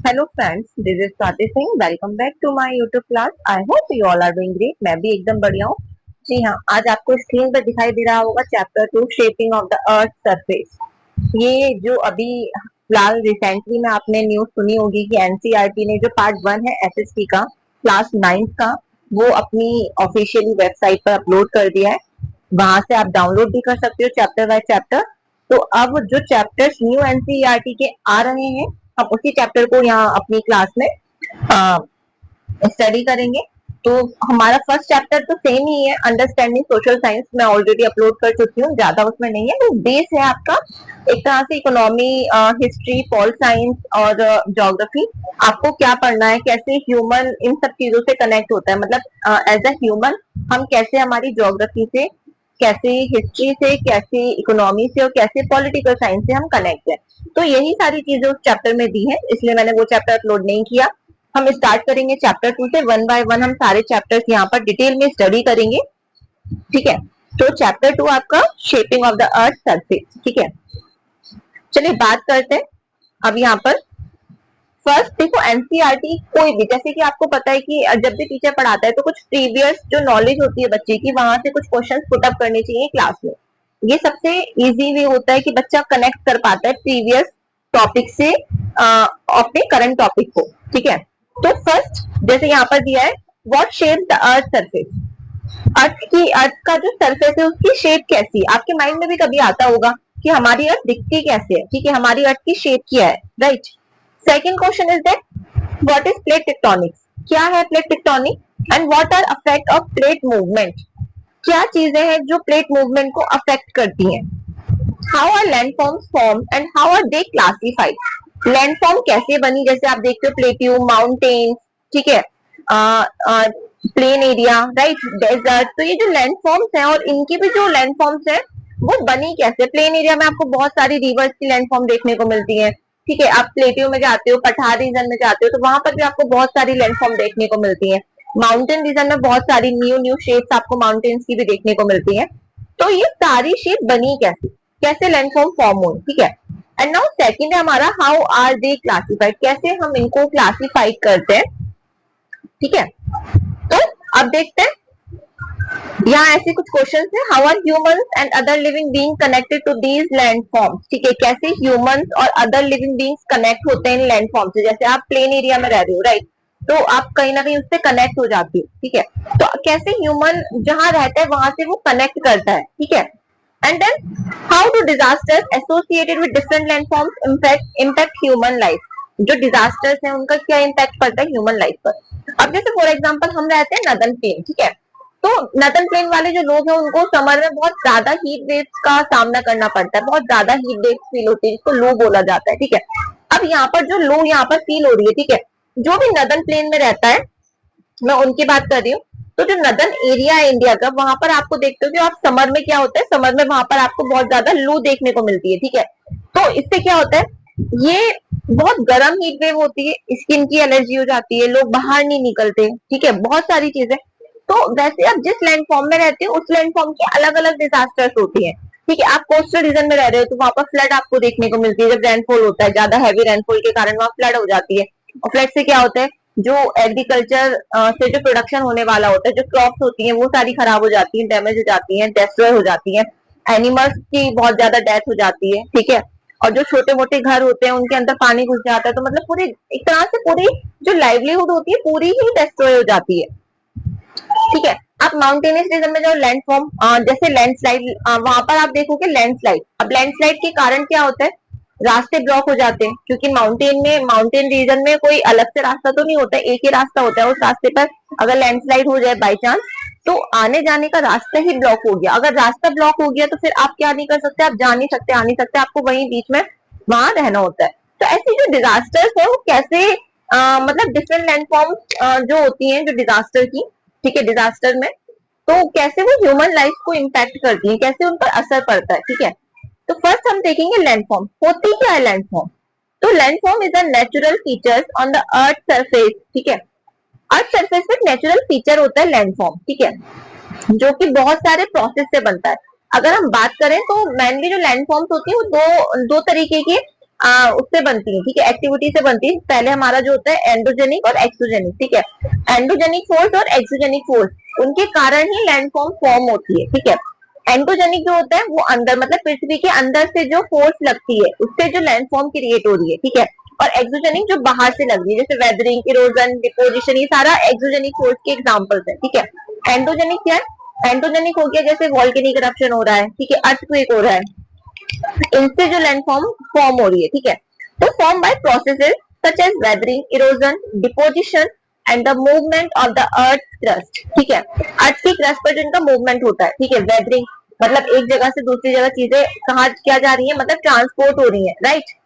Hello friends, this is Swati Singh. Welcome back to my YouTube class. I hope you all are doing great. मैं भी एकदम बढ़िया हूँ। जी हाँ, आज आपको स्क्रीन पर दिखाई दे रहा होगा chapter 2, shaping of the earth surface. ये जो अभी फिलहाल रिसेंटली में आपने न्यूज सुनी होगी कि एनसीईआरटी ने जो पार्ट 1 है एसएसटी का, क्लास 9 का, वो अपनी ऑफिशियली वेबसाइट पर अपलोड कर दिया है। वहां से आप डाउनलोड भी कर सकते हो चैप्टर बाय चैप्टर। तो अब जो चैप्टर्स न्यू एनसीईआरटी के आ रहे हैं, हम उसी चैप्टर को यहाँ अपनी क्लास में स्टडी करेंगे। तो हमारा फर्स्ट चैप्टर तो सेम ही है, अंडरस्टैंडिंग सोशल साइंस। मैं ऑलरेडी अपलोड कर चुकी हूँ, ज्यादा उसमें नहीं है। वो बेस है आपका एक तरह से इकोनॉमी, हिस्ट्री, पॉल साइंस और ज्योग्राफी। आपको क्या पढ़ना है, कैसे ह्यूमन इन सब चीजों से कनेक्ट होता है, मतलब एज अ ह्यूमन हम कैसे हमारी ज्योग्राफी से, कैसे हिस्ट्री से, कैसे इकोनॉमी से और कैसे पॉलिटिकल साइंस से हम कनेक्ट है। तो यही सारी चीजें उस चैप्टर में दी है, इसलिए मैंने वो चैप्टर अपलोड नहीं किया। हम स्टार्ट करेंगे चैप्टर 2 से। वन बाय वन हम सारे चैप्टर्स यहाँ पर डिटेल में स्टडी करेंगे। ठीक है, तो चैप्टर 2 आपका shaping of the earth surface. ठीक है, चलिए बात करते हैं। अब यहाँ पर फर्स्ट देखो, एनसीईआरटी कोई भी, जैसे कि आपको पता है कि जब भी टीचर पढ़ाता है तो कुछ प्रीवियस जो नॉलेज होती है बच्चे की, वहां से कुछ क्वेश्चन पुट अप करने चाहिए क्लास में। ये सबसे इजी वे होता है कि बच्चा कनेक्ट कर पाता है प्रीवियस टॉपिक से अपने करंट टॉपिक को। ठीक है, तो फर्स्ट जैसे यहाँ पर दिया है, what shape the earth surface. Earth का जो सरफेस है उसकी शेप कैसी है, आपके माइंड में भी कभी आता होगा कि हमारी अर्थ दिखती कैसे है। ठीक है, हमारी अर्थ की शेप क्या है, right. Second question is that what is plate tectonics, क्या है plate tectonic, and what are effect of plate movement, क्या चीजें हैं जो प्लेट मूवमेंट को अफेक्ट करती हैं। How are landforms form and how are they classified, landform कैसे बनी, जैसे आप देखते हो प्लेट्यूम, माउंटेन, ठीक है, प्लेन एरिया, राइट, डेजर्ट। तो ये जो लैंडफॉर्म्स हैं और इनकी भी जो लैंडफॉर्म्स है वो बनी कैसे। प्लेन एरिया में आपको बहुत सारी रिवर्स की लैंडफॉर्म देखने को मिलती है। ठीक है, आप प्लेट्यू में जाते हो, पठार रीजन में जाते हो, तो वहां पर भी आपको बहुत सारी लैंडफॉर्म देखने को मिलती है। माउंटेन रीजन में बहुत सारी न्यू न्यू शेप्स आपको माउंटेन्स की भी देखने को मिलती है। तो ये सारी शेप बनी कैसे, कैसे लैंडफॉर्म फॉर्म हुई। ठीक है, एंड नाउ सेकंड है हमारा, हाउ आर दे क्लासिफाइड, कैसे हम इनको क्लासिफाइड करते हैं। ठीक है, तो अब देखते हैं यहाँ ऐसे कुछ क्वेश्चन है। How are humans and other living being connected to these landforms. ठीक है, कैसे ह्यूमंस और अदर लिविंग बीइंग्स कनेक्ट होते हैं इन लैंडफॉर्म से। जैसे आप प्लेन एरिया में रह रहे हो, राइट, तो आप कहीं ना कहीं उससे कनेक्ट हो जाती हो। ठीक है, तो कैसे ह्यूमन जहां रहता है वहां से वो कनेक्ट करता है। ठीक है, and then how do disasters associated with different landforms impact human life, जो डिजास्टर्स है उनका क्या इम्पैक्ट पड़ता है ह्यूमन लाइफ पर। अब जैसे फॉर एग्जांपल हम रहते हैं नदन प्लेन। ठीक है, तो नदन प्लेन वाले जो लोग हैं उनको समर में बहुत ज्यादा हीट वेव्स का सामना करना पड़ता है, बहुत ज्यादा हीट वेव्स फील होती है, जिसको लू बोला जाता है। ठीक है, अब यहाँ पर जो लू यहाँ पर फील हो रही है, ठीक है, जो भी नदन प्लेन में रहता है, मैं उनकी बात कर रही हूँ। तो जो नदन एरिया है इंडिया का, वहां पर आपको देखते हो कि आप समर में क्या होता है, समर में वहां पर आपको बहुत ज्यादा लू देखने को मिलती है। ठीक है, तो इससे क्या होता है, ये बहुत गर्म हीट वेव होती है, स्किन की एलर्जी हो जाती है, लोग बाहर नहीं निकलते। ठीक है, बहुत सारी चीजें। तो वैसे आप जिस लैंडफॉर्म में रहते हो उस लैंडफॉर्म की अलग अलग डिजास्टर्स होती है। ठीक है, आप कोस्टल रीजन में रह रहे हो तो वहां पर फ्लड आपको देखने को मिलती है, जब रेनफॉल होता है, ज्यादा हैवी रेनफॉल के कारण वहां फ्लड हो जाती है। और फ्लड से क्या होता है, जो एग्रीकल्चर से जो प्रोडक्शन होने वाला होता है, जो क्रॉप्स होती है वो सारी खराब हो जाती है, डैमेज हो जाती है, डिस्ट्रॉय हो जाती है, एनिमल्स की बहुत ज्यादा डेथ हो जाती है। ठीक है, और जो छोटे मोटे घर होते हैं उनके अंदर पानी घुस जाता है, तो मतलब पूरी एक तरह से पूरी जो लाइवलीहुड होती है पूरी ही डिस्ट्रॉय हो जाती है। ठीक है, आप माउंटेनियस रीजन में जो लैंडफॉर्म, जैसे लैंडस्लाइड, वहां पर आप देखोगे लैंडस्लाइड। अब लैंडस्लाइड के कारण क्या होता है, रास्ते ब्लॉक हो जाते हैं, क्योंकि माउंटेन रीजन में कोई अलग से रास्ता तो नहीं होता है, एक ही रास्ता होता है। उस रास्ते पर अगर लैंडस्लाइड हो जाए बाई चांस, तो आने जाने का रास्ता ही ब्लॉक हो गया। अगर रास्ता ब्लॉक हो गया तो फिर आप क्या नहीं कर सकते, आप जा नहीं सकते, आ नहीं सकते, आपको वहीं बीच में वहां रहना होता है। तो ऐसी जो डिजास्टर्स है वो कैसे, मतलब डिफरेंट लैंडफॉर्म जो होती हैं जो डिजास्टर की, ठीक है, डिजास्टर में, तो कैसे वो ह्यूमन लाइफ को इम्पैक्ट करती है, कैसे उन पर असर पड़ता है। ठीक है, तो फर्स्ट हम देखेंगे लैंडफॉर्म। होती क्या है लैंडफॉर्म, तो landform is a natural features on the earth surface. ठीक है, अर्थ सरफेस पे नेचुरल फीचर होता है लैंडफॉर्म। ठीक है, जो कि बहुत सारे प्रोसेस से बनता है। अगर हम बात करें तो मेनली जो लैंडफॉर्म्स होती है वो दो दो तरीके की उससे बनती है, ठीक है, एक्टिविटी से बनती है। पहले हमारा जो होता है एंडोजेनिक और एक्सोजेनिक, ठीक है। एंडोजेनिक फोर्स और एक्सोजेनिक फोर्स उनके कारण ही लैंडफॉर्म फॉर्म होती है, ठीक है। एंडोजेनिक जो होता है वो अंदर, मतलब पृथ्वी के अंदर से जो फोर्स लगती है उससे जो लैंडफॉर्म क्रिएट हो रही है, ठीक है। और एक्सोजेनिक जो बाहर से लग रही है, जैसे वेदरिंग, इरोजन, डिपोजिशन, ये सारा एक्सोजेनिक फोर्स के एग्जांपल्स है, ठीक है। एंडोजेनिक क्या है? एंडोजेनिक हो गया जैसे वॉल्केनिक इरप्शन हो रहा है, ठीक है, अर्थक्वेक हो रहा है, इनसे जो लैंडफॉर्म फॉर्म हो रही है, ठीक है। तो form by processes such as weathering, erosion, deposition and the movement of the earth crust, ठीक है। अर्थ की क्रस्ट पर जो इनका मूवमेंट होता है, ठीक है। वेदरिंग मतलब एक जगह से दूसरी जगह चीजें कहाँ क्या जा रही है, मतलब ट्रांसपोर्ट हो रही है, राइट।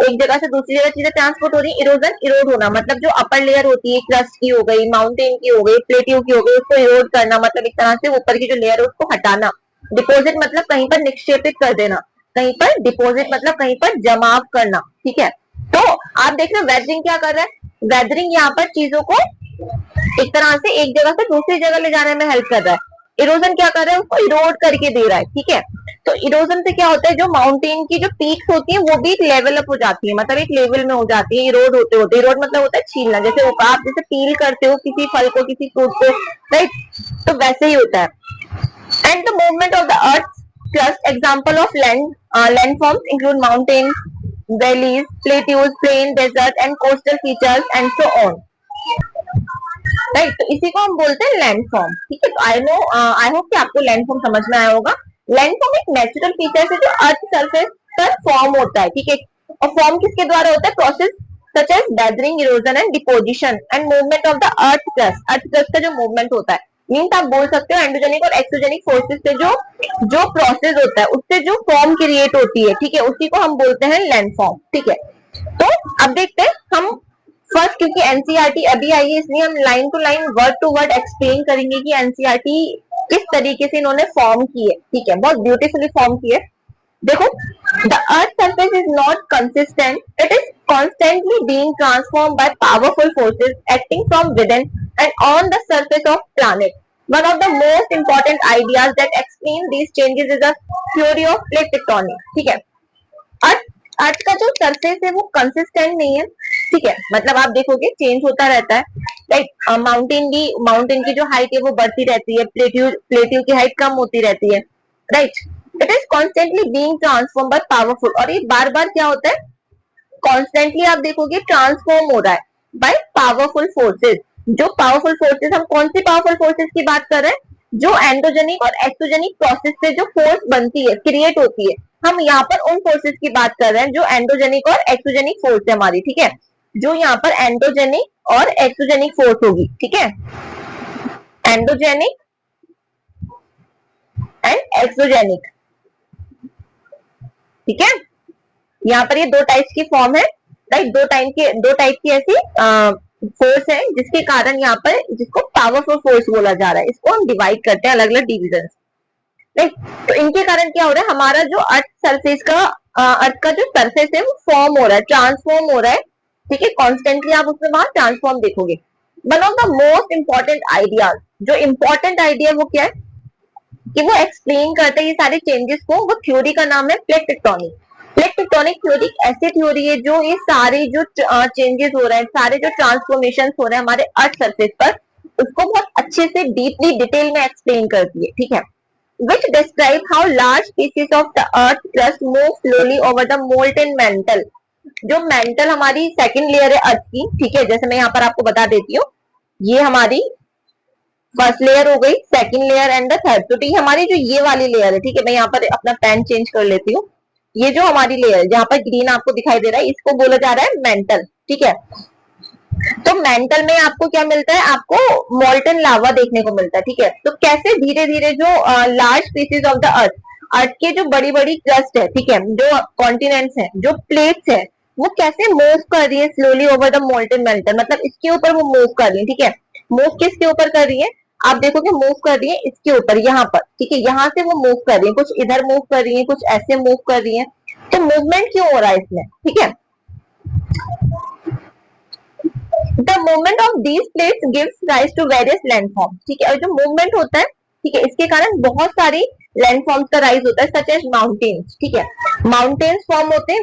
एक जगह से दूसरी जगह चीजें ट्रांसपोर्ट हो रही है। इरोजन, इरोड होना, मतलब जो अपर लेयर होती है क्रस्ट की हो गई, माउंटेन की हो गई, प्लेट्यू की हो गई, उसको इरोड करना, मतलब एक तरह से ऊपर की जो लेयर है उसको हटाना। डिपोजिट मतलब कहीं पर निक्षेपित कर देना, कहीं पर डिपॉजिट मतलब कहीं पर जमाव करना, ठीक है। तो आप देख रहे हो वेदरिंग क्या कर रहा है, वेदरिंग यहाँ पर चीजों को एक तरह से एक जगह से दूसरी जगह ले जाने में हेल्प कर रहा है। इरोजन क्या कर रहा है, उसको इरोड करके दे रहा है, ठीक है। तो इरोजन से क्या होता है, जो माउंटेन की जो पीक्स होती है वो भी एक लेवल अप हो जाती है, मतलब एक लेवल में हो जाती है इरोड होते होते। इरोड मतलब होता है छीलना, जैसे आप जैसे पील करते हो किसी फल को, किसी फ्रूट को, राइट। तो वैसे ही होता है। And the movement of the Earth's crust. Example of landforms include mountains, valleys, plateaus, plain, desert, and coastal features, and so on. Right, तो इसी को हम बोलते हैं लैंडफॉर्म, ठीक है। तो आई होप कि आपको लैंडफॉर्म समझ में आया होगा। लैंडफॉर्म एक नेचुरल फीचर है जो अर्थ सरफेस पर फॉर्म होता है, ठीक है। और फॉर्म किसके द्वारा होता है, process such as weathering, erosion and deposition and movement of the earth crust. Earth crust का जो मूवमेंट होता है, मीन्स आप बोल सकते हो एंडोजेनिक और एक्सोजेनिक फोर्सेस से जो जो प्रोसेस होता है उससे जो फॉर्म क्रिएट होती है, ठीक है, उसी को हम बोलते हैं लैंडफॉर्म, ठीक है। तो अब देखते हैं हम फर्स्ट, क्योंकि एनसीईआरटी अभी आई है इसलिए हम line to line word to word explain करेंगे कि एनसीईआरटी किस तरीके से इन्होंने फॉर्म की है, ठीक है, बहुत ब्यूटीफुली फॉर्म की है। देखो, the earth surface is not consistent, it is constantly being transformed by powerful forces acting from within and on the surface of planet. One of the most important ideas that explain these changes is the theory of plate tectonics, ठीक है। अर्थ अर्थ का जो surface है वो consistent नहीं है, ठीक है, मतलब आप देखोगे चेंज होता रहता है, लाइक माउंटेन की जो हाइट है वो बढ़ती रहती है, प्लेट्यू की हाइट कम होती रहती है, right. It is constantly being transform by powerful, और ये बार बार क्या होता है, कॉन्स्टेंटली आप देखोगे ट्रांसफॉर्म हो रहा है बाय पावरफुल फोर्सेस। जो पावरफुल फोर्सेस, हम कौन सी पावरफुल फोर्सेस की बात कर रहे हैं, जो एंडोजेनिक और एक्सोजेनिक प्रोसेस से जो फोर्स बनती है, क्रिएट होती है, हम यहाँ पर उन फोर्सेस की बात कर रहे हैं जो एंडोजेनिक और एक्सोजेनिक फोर्स है हमारी, ठीक है। जो यहाँ पर एंडोजेनिक और एक्सोजेनिक फोर्स होगी, ठीक है, एंडोजेनिक एंड एक्सोजेनिक, ठीक है। यहाँ पर ये दो टाइप्स की फॉर्म है, राइट। दो टाइप की ऐसी फोर्स है जिसके कारण यहाँ पर, जिसको पावरफुल फोर्स बोला जा रहा है, इसको हम डिवाइड करते हैं अलग अलग डिविजन, राइट। तो इनके कारण क्या हो रहा है, हमारा जो अर्थ का जो सरफेस है वो फॉर्म हो रहा है, ट्रांसफॉर्म हो रहा है, ठीक है। कॉन्स्टेंटली आप उसमें वहां ट्रांसफॉर्म देखोगे। One of the most important ideas, जो इंपॉर्टेंट आइडिया वो क्या है कि वो एक्सप्लेन करते हैं ये सारे चेंजेस को, वो थ्योरी का नाम है plate tectonic. Plate tectonic theory ऐसी थ्योरी है जो ये सारे जो चेंजेस हो रहे हैं, सारे जो ट्रांसफॉर्मेशन हो रहे हैं हमारे अर्थ सरफेस पर, उसको बहुत अच्छे से डीपली डिटेल में एक्सप्लेन करती है, ठीक है। which describe how large pieces of the earth crust move slowly over the molten mantle. जो मेंटल हमारी सेकंड लेयर है अर्थ की, ठीक है, जैसे मैं यहाँ पर आपको बता देती हूँ, ये हमारी फर्स्ट लेयर हो गई, second layer and the third. तो ठीक हमारी जो ये वाली लेयर है, ठीक है, मैं यहाँ पर अपना पेन चेंज कर लेती हूँ। ये जो हमारी लेयर है जहाँ पर ग्रीन आपको दिखाई दे रहा है, इसको बोला जा रहा है मेंटल, ठीक है। तो मेंटल में आपको क्या मिलता है, आपको मोल्टन लावा देखने को मिलता है, ठीक है। तो कैसे धीरे धीरे जो लार्ज पीसेस ऑफ द अर्थ के जो बड़ी बड़ी क्रस्ट है, ठीक है, जो कॉन्टिनेंट्स है, जो प्लेट्स है, वो कैसे मूव कर रही है slowly over the molten mental, मतलब इसके ऊपर वो मूव कर रही है, ठीक है। मूव किसके ऊपर कर रही है, आप देखोगे मूव कर रही है इसके ऊपर, यहाँ पर, ठीक है, यहाँ से वो मूव कर रही है, कुछ इधर मूव कर रही है, कुछ ऐसे मूव कर रही है। तो मूवमेंट क्यों हो रहा है इसमें, ठीक है। The movement of these plates gives rise to various landform, ठीक है। और जो मूवमेंट होता है, ठीक है, इसके कारण बहुत सारी लैंडफॉर्म्स का राइज होता है, सच एज माउंटेन्स, ठीक है। माउंटेन्स फॉर्म होते हैं,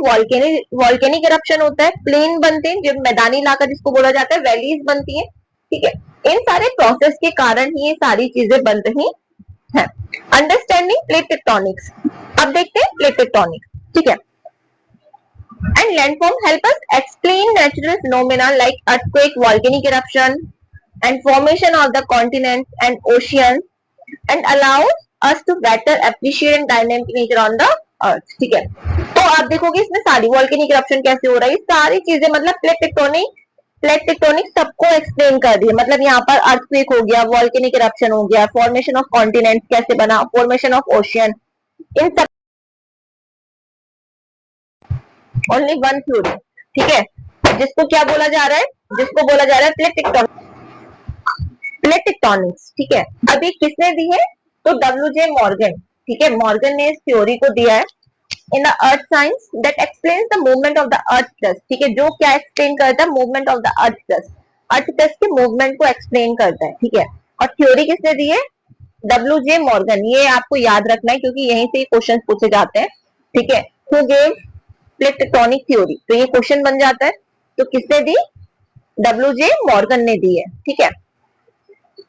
वॉल्केनिक इरप्शन होता है, प्लेन बनते हैं जो मैदानी इलाका जिसको बोला जाता है, वैलीज बनती है, ठीक है। इन सारे प्रोसेस के कारण ही ये सारी चीजें बन रही है। अंडरस्टैंडिंग प्लेट टेक्टोनिक्स, अब देखते हैं प्लेट टेक्टोनिक्स, ठीक है। And landform help us explain natural phenomena like earthquake, volcanic eruption, and formation of the continents and oceans, and allows us to better appreciate dynamic nature on the earth, ठीक है। तो आप देखोगे इसमें सारी volcanic eruption कैसे हो रहा है, सारी चीजें मतलब प्लेट टेक्टोनिक सबको एक्सप्लेन कर रही है। मतलब यहाँ पर अर्थक्वेक हो गया, वॉल्केनिक इरप्शन हो गया, फॉर्मेशन ऑफ कॉन्टिनेंट कैसे बना, फॉर्मेशन ऑफ ओशियन, इन सब ओनली वन थ्योरी, ठीक है। जिसको क्या बोला जा रहा है, जिसको बोला जा रहा है प्लेट टेक्टोनिक्स, ठीक है। अभी किसने दी है, तो डब्ल्यू.जे. मॉर्गन, ठीक है। मॉर्गन ने इस थ्योरी को दिया है in the earth science that explains the movement of the earth crust, ठीक है। जो क्या एक्सप्लेन करता है, movement of the earth crust के मूवमेंट को एक्सप्लेन करता है, ठीक है। और थ्योरी किसने दी है, डब्ल्यू.जे. मॉर्गन। ये आपको याद रखना है क्योंकि यहीं से क्वेश्चन पूछे जाते हैं, ठीक है। Who gave plate tectonic theory, तो ये क्वेश्चन बन जाता है। तो किसने दी, डब्ल्यू.जे. मॉर्गन ने दी है, ठीक है।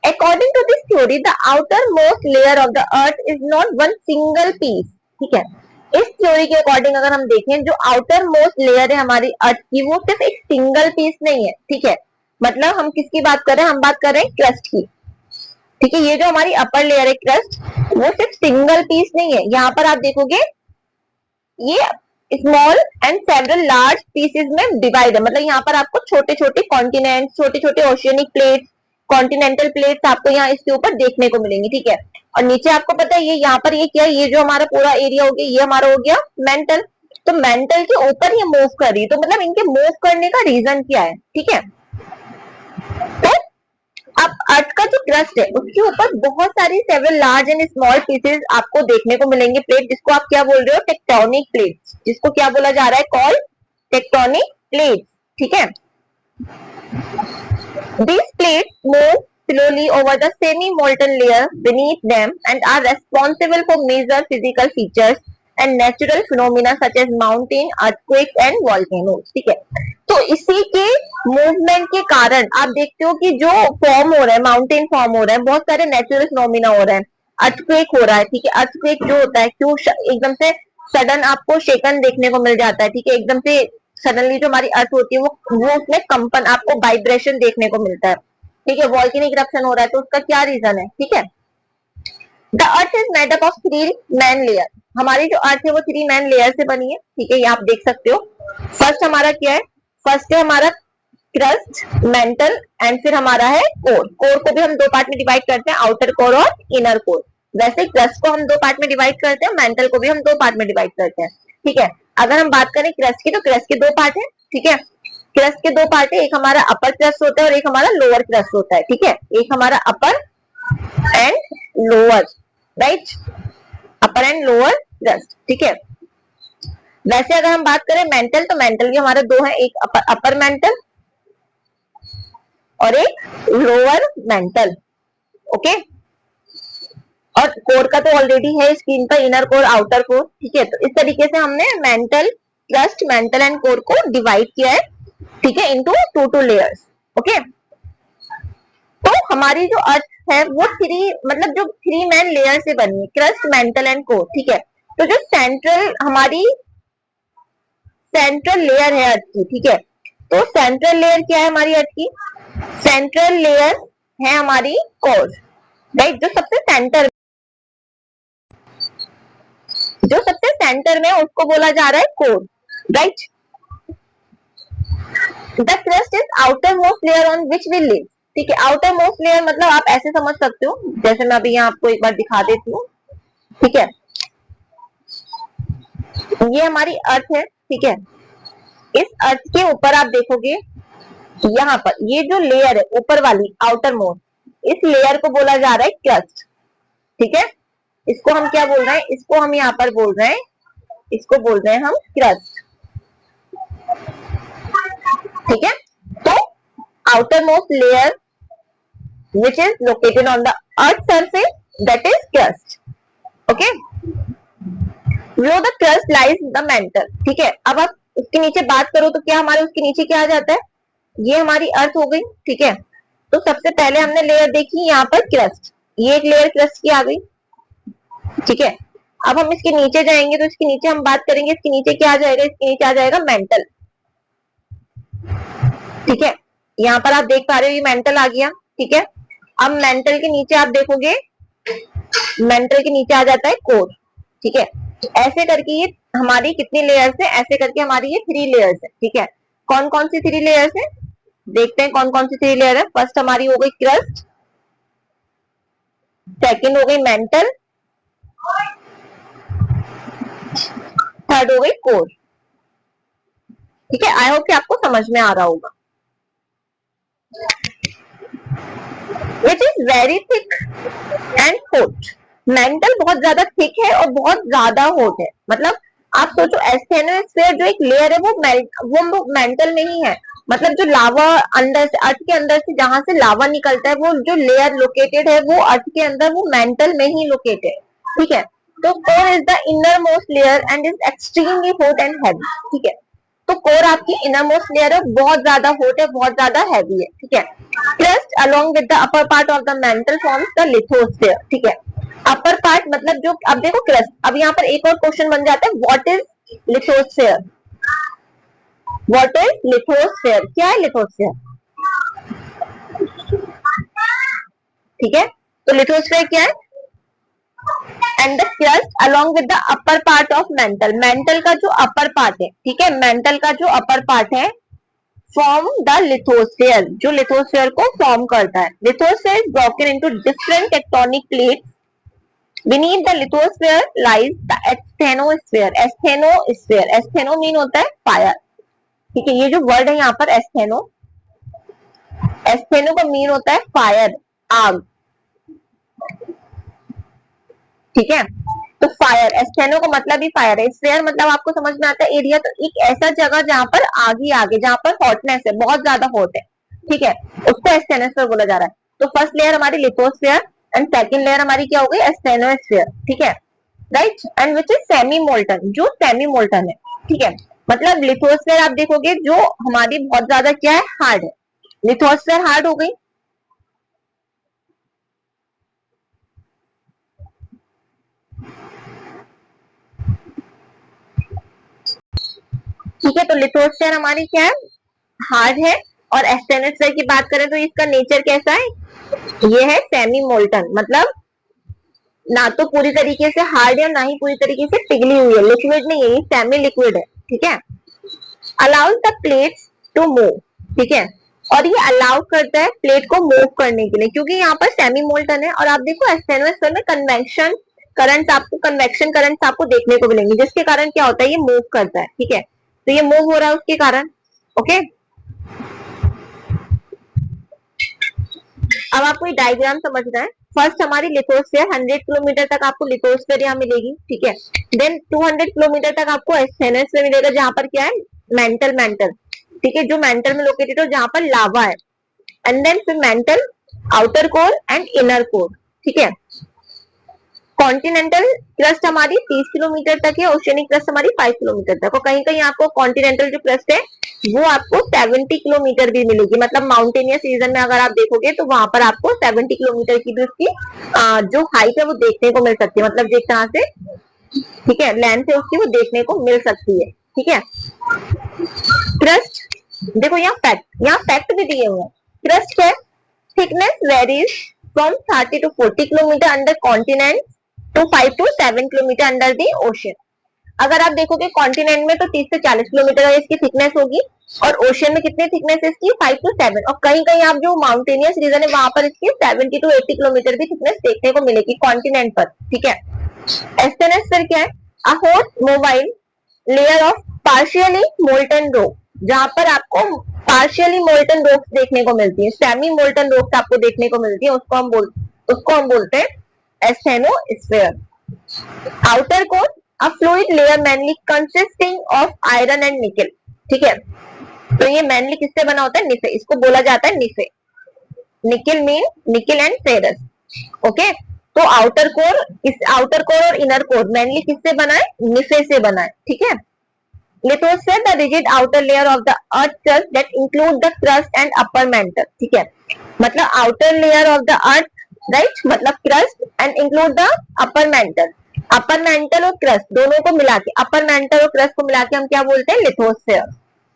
According to this theory, the outermost layer of the earth is not one single piece, ठीक है। इस थ्योरी के अकॉर्डिंग अगर हम देखें, जो आउटर मोस्ट लेयर है हमारी अर्थ की, वो सिर्फ एक सिंगल पीस नहीं है, ठीक है। मतलब हम किसकी बात कर रहे हैं, हम बात कर रहे हैं क्रस्ट की, ठीक है। ये जो हमारी अपर लेयर है क्रस्ट, वो सिर्फ सिंगल पीस नहीं है। यहाँ पर आप देखोगे ये small and several large pieces में डिवाइड है। मतलब यहाँ पर आपको छोटे छोटे कॉन्टिनेंट, छोटे छोटे ओशियनिक प्लेट्स, कॉन्टिनेंटल प्लेट्स आपको यहाँ इसके ऊपर देखने को मिलेंगी, ठीक है। और नीचे आपको पता है ये यहाँ पर ये क्या है, ये जो हमारा पूरा एरिया हो गया, ये हमारा हो गया मेंटल। तो मेंटल के ऊपर ये मूव कर रही है, तो मतलब इनके मूव करने का रीजन क्या है, ठीक है। तो अब अर्थ का जो क्रस्ट है उसके ऊपर बहुत सारी several large and small pieces आपको देखने को मिलेंगे, प्लेट, जिसको आप क्या बोल रहे हो, टेक्टोनिक प्लेट्स, जिसको क्या बोला जा रहा है, कॉल टेक्टोनिक प्लेट्स, ठीक है। These plates move slowly over the semi-molten layer beneath them and are responsible for major physical features and natural phenomena such as mountain, earthquakes and volcanoes, ठीक है। तो इसी के मूवमेंट के कारण आप देखते हो कि जो फॉर्म हो रहा है, माउंटेन फॉर्म हो रहा है, बहुत सारे नेचुरल फिनोमिना हो रहा है, अर्थक्वेक हो रहा है, ठीक है। अर्थक्वेक जो होता है, क्यों एकदम से सडन आपको शेकन देखने को मिल जाता है, ठीक है। एकदम से सडनली जो हमारी अर्थ होती है वो उसमें कंपन, आपको वाइब्रेशन देखने को मिलता है, ठीक है। वॉल्केनिक इरप्शन हो रहा है, तो उसका क्या रीजन है, ठीक है। The earth is made up of 3 man layer, हमारी जो अर्थ है वो 3 मैन लेयर से बनी है, ठीक है। ये आप देख सकते हो। फर्स्ट हमारा क्या है, फर्स्ट है हमारा क्रस्ट, मेंटल एंड फिर हमारा है कोर। कोर को भी हम 2 पार्ट में डिवाइड करते हैं, आउटर कोर और इनर कोर। वैसे क्रस्ट को हम 2 पार्ट में डिवाइड करते हैं, मेंटल को भी हम 2 पार्ट में डिवाइड करते हैं, ठीक है। अगर हम बात करें क्रस्ट की, तो क्रस्ट के 2 पार्ट है, ठीक है। क्रस्ट के 2 पार्ट है, एक हमारा अपर क्रस्ट होता है और एक हमारा लोअर क्रस्ट होता है, ठीक है। एक हमारा upper and lower, right, upper and lower crust, ठीक है। वैसे अगर हम बात करें मेंटल, तो मेंटल भी हमारे 2 है, एक अपर मेंटल और एक लोअर मेंटल, ओके। और कोर का तो ऑलरेडी है स्क्रीन पर, इनर कोर, आउटर कोर, ठीक है। तो इस तरीके से हमने mental, crust, mental and core को डिवाइड किया है, ठीक है, इनटू 2 लेयर्स, ओके। तो हमारी जो अर्थ है वो 3, मतलब जो 3 मैन लेयर से बनी है, क्रस्ट, मेंटल एंड कोर, ठीक है। तो जो हमारी सेंट्रल लेयर है अर्थ की, ठीक है। तो सेंट्रल लेयर क्या है हमारी अर्थ की, सेंट्रल लेयर है हमारी कोर, राइट। जो सबसे सेंटर में उसको बोला जा रहा है core, right. The crust is outermost layer on which we live, ठीक है। आउटर मोस्ट लेयर मतलब आप ऐसे समझ सकते हो, जैसे मैं अभी यहाँ आपको एक बार दिखा देती हूँ, ठीक है। ये हमारी अर्थ है, ठीक है। इस अर्थ के ऊपर आप देखोगे यहाँ पर ये जो लेयर है ऊपर वाली, आउटर मोस्ट, इस लेयर को बोला जा रहा है क्रस्ट, ठीक है। इसको हम क्या बोल रहे हैं, इसको हम यहाँ पर बोल रहे हैं, इसको बोल रहे हैं हम क्रस्ट, ठीक है। तो outer most layer which is located on the earth surface, that is crust, okay, below the crust lies the mental. ठीक है, अब आप उसके नीचे बात करो तो क्या हमारे उसके नीचे क्या आ जाता है, ये हमारी अर्थ हो गई। ठीक है, तो सबसे पहले हमने लेयर देखी यहाँ पर क्रस्ट, ये एक लेयर क्रस्ट की आ गई। ठीक है, अब हम इसके नीचे जाएंगे तो इसके नीचे हम बात करेंगे, इसके नीचे क्या आ जाएगा, इसके नीचे आ जाएगा मेंटल। ठीक है, यहाँ पर आप देख पा रहे हो ये मेंटल आ गया। ठीक है, अब मेंटल के नीचे आप देखोगे, मेंटल के नीचे आ जाता है कोर। ठीक है, ऐसे करके ये हमारी कितनी लेयर्स है, ऐसे करके हमारी ये 3 लेयर्स है। ठीक है, कौन कौन सी 3 लेयर्स है, देखते हैं कौन कौन सी 3 लेयर है। फर्स्ट हमारी हो गई क्रस्ट, सेकंड हो गई मेंटल, थर्ड हो गई कोर। ठीक है, आई होप कि आपको समझ में आ रहा होगा। Which is very thick and hot. Mental बहुत ज्यादा थिक है और बहुत ज्यादा हॉट है। मतलब आप सोचो एस्थेनोस्फीयर जो एक लेयर है वो मेंटल में ही है। मतलब जो लावा अंदर से, अर्थ के अंदर से जहां से लावा निकलता है, वो जो लेयर लोकेटेड है वो अर्थ के अंदर वो मेंटल में ही लोकेटेड। ठीक है, तो core is the inner most layer and is extremely hot and heavy. ठीक है, तो कोर आपकी इनर मोस्ट लेयर है, बहुत ज्यादा हॉट है, बहुत ज्यादा हैवी है। ठीक है, crust along with the upper part of the mental forms the lithosphere. ठीक है, अपर पार्ट मतलब जो, अब देखो क्रस्ट, अब यहाँ पर एक और क्वेश्चन बन जाता है, what is lithosphere. What is lithosphere, क्या है लिथोस्फीयर। ठीक है, तो लिथोस्फीयर क्या है, and the crust along with the upper part of mental. Mental का जो अपर पार्ट है, ठीक है, मेंटल का जो अपर पार्ट है, फॉर्म द लिथोस्फीयर, जो लिथोस्फीयर को फॉर्म करता है। Lithosphere is broken into different tectonic plates. Beneath the lithosphere lies the asthenosphere. Asthenosphere, astheno mean होता है फायर। ठीक है, ये जो वर्ड है यहाँ पर एस्थेनो, एस्थेनो का मीन होता है फायर, आग। ठीक है, तो फायर, एस्थेनो का मतलब ही फायर है। स्फीयर मतलब आपको समझ में आता है एरिया, तो एक ऐसा जगह जहां पर आग ही आगे, जहां पर हॉटनेस है, बहुत ज्यादा हॉट है। ठीक है, उसको एस्थेनोस्फीयर बोला जा रहा है। तो फर्स्ट लेयर हमारी लिथोस्फीयर एंड सेकंड लेयर हमारी क्या हो गई, एस्थेनोस्फीयर। ठीक है, right, and which is semi molten, जो सेमी मोल्टन है। ठीक है, मतलब लिथोस्फीयर आप देखोगे जो हमारी बहुत ज्यादा क्या है, हार्ड है। लिथोस्फीयर हार्ड हो गई। ठीक है, तो लिथोस्फीयर हमारी क्या है, हार्ड है। और एस्थेनोस्फीयर की बात करें तो इसका नेचर कैसा है, ये है सेमी मोल्टन, मतलब ना तो पूरी तरीके से हार्ड है, ना ही पूरी तरीके से पिघली हुई है, लिक्विड नहीं है, ये सेमी लिक्विड है। ठीक है, allows the plates to move. ठीक है, और ये अलाउ करता है प्लेट को मूव करने के लिए, क्योंकि यहाँ पर सेमी मोल्टन है। और आप देखो एस्थेनोस्फीयर में कन्वेक्शन करंट, आपको कन्वेक्शन करंट आपको देखने को मिलेंगे, जिसके कारण क्या होता है, ये मूव करता है। ठीक है, तो ये मूव हो रहा है उसके कारण। ओके, अब आपको ये डायग्राम समझना है। फर्स्ट हमारी लिथोस्फीयर 100 किलोमीटर तक आपको लिथोस्फीयर यहाँ मिलेगी। ठीक है, देन 200 किलोमीटर तक आपको एस्थेनोस्फीयर मिलेगा, जहां पर क्या है, मेंटल, मेंटल। ठीक है, जो मेंटल में लोकेटेड हो, जहां पर लावा है। एंड देन फिर mental, outer core and inner core. ठीक है, कॉन्टिनेंटल क्रस्ट हमारी 30 किलोमीटर तक है, ओशियनिक क्रस्ट हमारी 5 किलोमीटर तक। और कहीं कहीं आपको कॉन्टिनेंटल जो क्रस्ट है वो आपको 70 किलोमीटर भी मिलेगी। मतलब माउंटेनियस रीजन में अगर आप देखोगे तो वहां पर आपको 70 किलोमीटर की भी उसकी जो हाइट है वो देखने को मिल सकती है। मतलब जिस तरह से, ठीक है, लेंथ है उसकी वो देखने को मिल सकती है। ठीक है, क्रस्ट देखो, यहाँ फैक्ट भी दिए हुए हैं। क्रस्ट है, thickness varies from 30 to 40 kilometre under continent to 5 to 7 kilometre under the ocean. अगर आप देखोगे कॉन्टिनेंट में तो 30 से 40 किलोमीटर इसकी थिकनेस होगी, और ओशन में कितनी थिकनेस है इसकी, 5 to 7। और कहीं कहीं आप जो माउंटेनियस रीजन है वहां पर इसकी 70 to 80 किलोमीटर भी थिकनेस देखने को मिलेगी कॉन्टिनेंट पर। ठीक है, एस्थेनोस्फीयर क्या है, a hot mobile layer of partially molten rock, जहां पर आपको पार्शियली मोल्टन रॉक्स देखने को मिलती है, सेमी मोल्टन रॉक्स आपको देखने को मिलती है, उसको हम बोलते हैं asthenosphere. Outer core, a fluid layer mainly consisting of iron and निकल। ठीक है, तो ये मेनली किससे बना होता है, निफे, इसको बोला जाता है निफे। Nickel mean nickel and ferrous. Okay, तो आउटर कोर, इस आउटर कोर और इनर कोर मेनली किससे बना है? निफे से बना है, ठीक है। Lithosphere the rigid outer layer of the earth crust that include the crust and upper mantle, ठीक है। मतलब outer layer of the earth, right, मतलब crust and include the upper mantle. Upper mantle और क्रस्ट दोनों को मिला के, अपर mantle और क्रस्ट को मिला के हम क्या बोलते हैं? Lithosphere.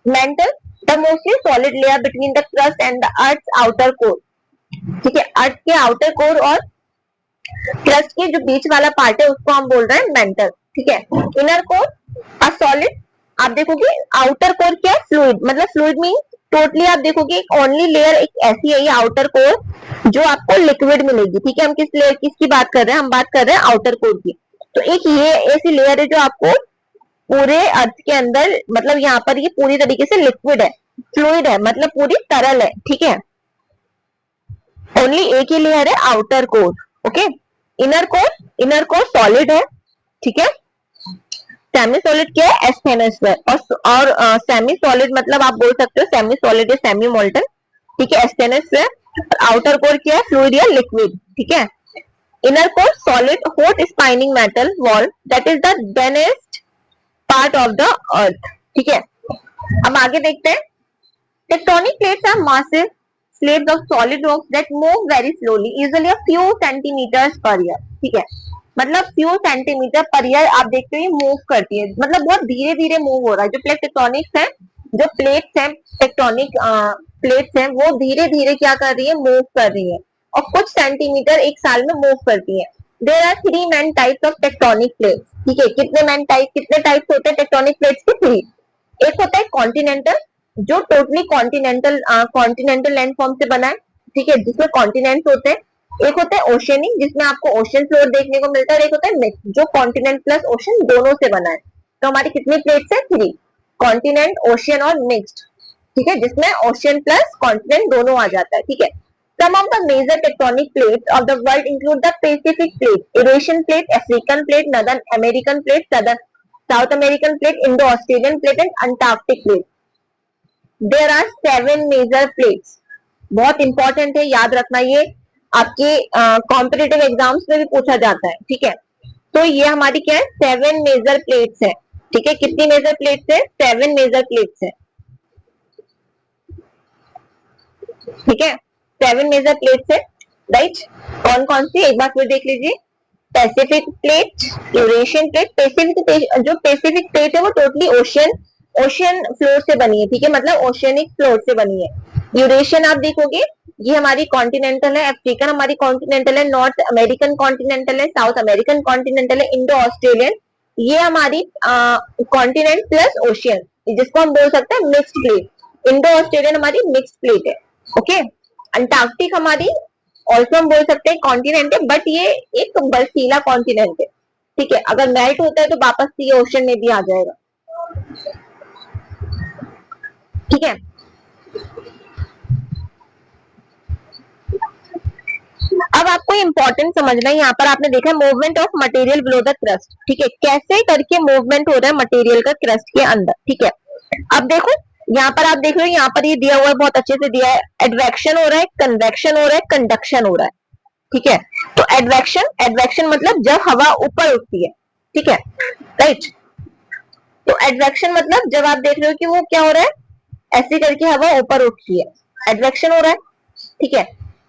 Mental the mostly solid layer between the crust and the earth outer core, ठीक है। अर्थ के आउटर कोर और क्रस्ट के जो बीच वाला पार्ट है उसको हम बोल रहे हैं मेंटल, ठीक है। इनर कोर अ सॉलिड, आप देखोगे आउटर कोर क्या है? फ्लूइड, मतलब फ्लूइड मीन टोटली आप देखोगे एक ओनली लेयर एक ऐसी है ये आउटर कोर जो आपको लिक्विड मिलेगी, ठीक है। हम किस लेयर किसकी बात कर रहे हैं? हम बात कर रहे हैं आउटर कोर की। तो एक ये ऐसी लेयर है जो आपको पूरे अर्थ के अंदर, मतलब यहाँ पर ये पूरी तरीके से लिक्विड है, फ्लूइड है, मतलब पूरी तरल है, ठीक है। ओनली एक ही लेयर है outer core, okay. Inner core solid है, ठीक है। सेमी सॉलिड क्या है? एस्थेनोस्फीयर। और सेमी सॉलिड मतलब आप बोल सकते हो सेमी सॉलिड या सेमी मोल्टन, ठीक है, एस्थेनोस्फीयर। आउटर कोर क्या है? फ्लूइड या लिक्विड, ठीक है। Inner core solid hot spinning metal ball that is the densest part of the earth, ठीक है। अब आगे देखते हैं। Tectonic plates are massive slabs of solid rocks that move very slowly, usually a few centimeters per year, ठीक है। मतलब few centimeter per year आप देखते हो मूव करती है, मतलब बहुत धीरे धीरे मूव हो रहा है। जो प्लेट टेक्टोनिक्स है, जो प्लेट्स हैं, टेक्टोनिक प्लेट्स हैं, वो धीरे धीरे क्या कर रही है? मूव कर रही है, और कुछ सेंटीमीटर एक साल में मूव करती है। There are 3 main types of tectonic plates, ठीक है। कितने टाइप्स होते हैं टेक्टोनिक प्लेट्स के? 3। एक होता है कॉन्टिनेंटल, जो टोटली कॉन्टिनेंटल लैंडफॉर्म से बना है, ठीक है, जिसमें कॉन्टिनेंट्स होते हैं। एक होता है ओशियनिक, जिसमें आपको ओशन फ्लोर देखने को मिलता है। और एक होता है मिक्स, जो कॉन्टिनेंट प्लस ओशन दोनों से बना है। तो हमारी कितनी प्लेट्स है? 3, कॉन्टिनेंट, ओशियन और मिक्स्ड, ठीक है, जिसमें ओशियन प्लस कॉन्टिनेंट दोनों आ जाता है, ठीक है। Some of the major tectonic plates of the world include the Pacific Plate, Eurasian Plate, African Plate, Northern American Plate, South American Plate, Indo-Australian Plate and Antarctic Plate. There are 7 major plates. बहुत important है, याद रखना, ये आपके competitive exams में भी पूछा जाता है, ठीक है। तो ये हमारी क्या है? 7 मेजर प्लेट्स है, ठीक है। कितनी मेजर प्लेट्स है? 7 मेजर प्लेट्स है, ठीक है। 7 मेजर प्लेट्स है, राइट। कौन कौन सी? एक बार फिर देख लीजिए। Pacific plate, Eurasian plate. जो पैसिफिक प्लेट है वो टोटली ओशियन फ्लोर से बनी है, ठीक है, मतलब ओशियनिक फ्लोर से बनी है। यूरेशियन आप देखोगे ये हमारी कॉन्टिनेंटल है, अफ्रीकन हमारी कॉन्टिनेंटल है, नॉर्थ अमेरिकन कॉन्टिनेंटल है, साउथ अमेरिकन कॉन्टिनेंटल है, इंडो ऑस्ट्रेलियन, ये हमारी कॉन्टिनेंट प्लस ओशियन, जिसको हम बोल सकते हैं मिक्स्ड प्लेट। इंडो ऑस्ट्रेलियन हमारी मिक्स्ड प्लेट है, ओके। अंटार्कटिक हमारी ऑल्सो हम बोल सकते हैं कॉन्टिनेंट है, बट ये एक बर्फीला कॉन्टिनेंट है, ठीक है। अगर मेल्ट होता है तो वापस से ये ओशन में भी आ जाएगा, ठीक है। अब आपको इंपॉर्टेंट समझना है, यहाँ पर आपने देखा movement of material below the crust, ठीक है, कैसे करके मूवमेंट हो रहा है मटेरियल का क्रस्ट के अंदर, ठीक है। अब देखो यहाँ पर आप देख रहे हो, यहाँ पर ये दिया हुआ है, बहुत अच्छे से दिया है। एडवेक्शन हो रहा है, कन्वेक्शन हो रहा है, कंडक्शन हो रहा है, ठीक है। तो एडवेक्शन मतलब जब हवा ऊपर उठती है, ठीक है, राइट। तो एडवेक्शन मतलब जब आप देख रहे हो कि वो क्या हो रहा है, ऐसे करके हवा ऊपर उठती है, एडवेक्शन हो रहा है, ठीक है।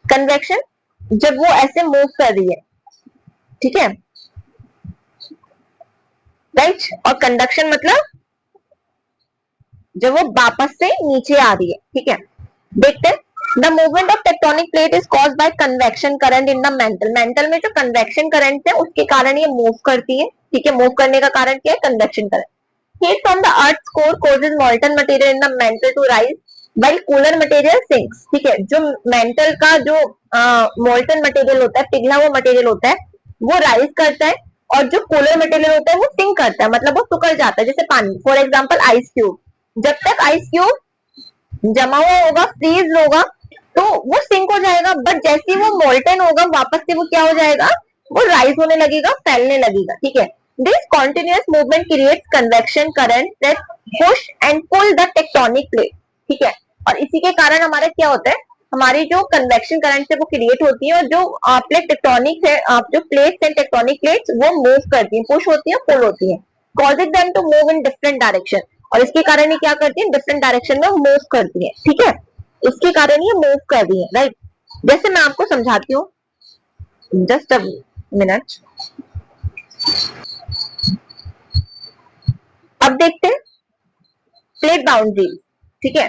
कन्वेक्शन जब वो ऐसे मूव कर रही है, ठीक है, राइट। और कंडक्शन मतलब जब वो वापस से नीचे आ रही है, ठीक है। देखते हैं, the movement of tectonic plate is caused by convection current in the mental में जो कन्वेक्शन करंट है उसके कारण ये मूव करती है, ठीक है। मूव करने का कारण क्या है? Convection current. Heat from the earth core causes molten material in the mantle to rise while cooler material sinks, ठीक है। जो मेंटल का जो मोल्टन मटेरियल होता है, पिघला हुआ मटेरियल होता है, वो राइज करता है, और जो कूलर मटेरियल होता है वो सिंक करता है, मतलब वो सुखड़ जाता है, जैसे पानी। फॉर एग्जाम्पल आइस क्यूब, जब तक आइस क्यूब जमा हुआ होगा, फ्रीज होगा, तो वो सिंक हो जाएगा, बट जैसे वो मोल्टन होगा वापस से वो क्या हो जाएगा? वो राइज होने लगेगा, फैलने लगेगा, ठीक है। This continuous movement creates convection current that push and pull the tectonic plate, ठीक है। और इसी के कारण हमारा क्या होता है? हमारी जो कन्वेक्शन करंट से वो क्रिएट होती है, और जो प्लेट टेक्टोनिक है, जो प्लेट्स एंड टेक्टोनिक प्लेट्स वो मूव करती हैं, पुश होती है, पुल होती है, causes them to move in different direction, और इसके कारण ये क्या करती है, डिफरेंट डायरेक्शन में मूव करती है, ठीक है, इसके कारण ये मूव कर रही है, राइट। जैसे मैं आपको समझाती हूँ, जस्ट अ मिनट। अब देखते हैं प्लेट बाउंड्रीज, ठीक है।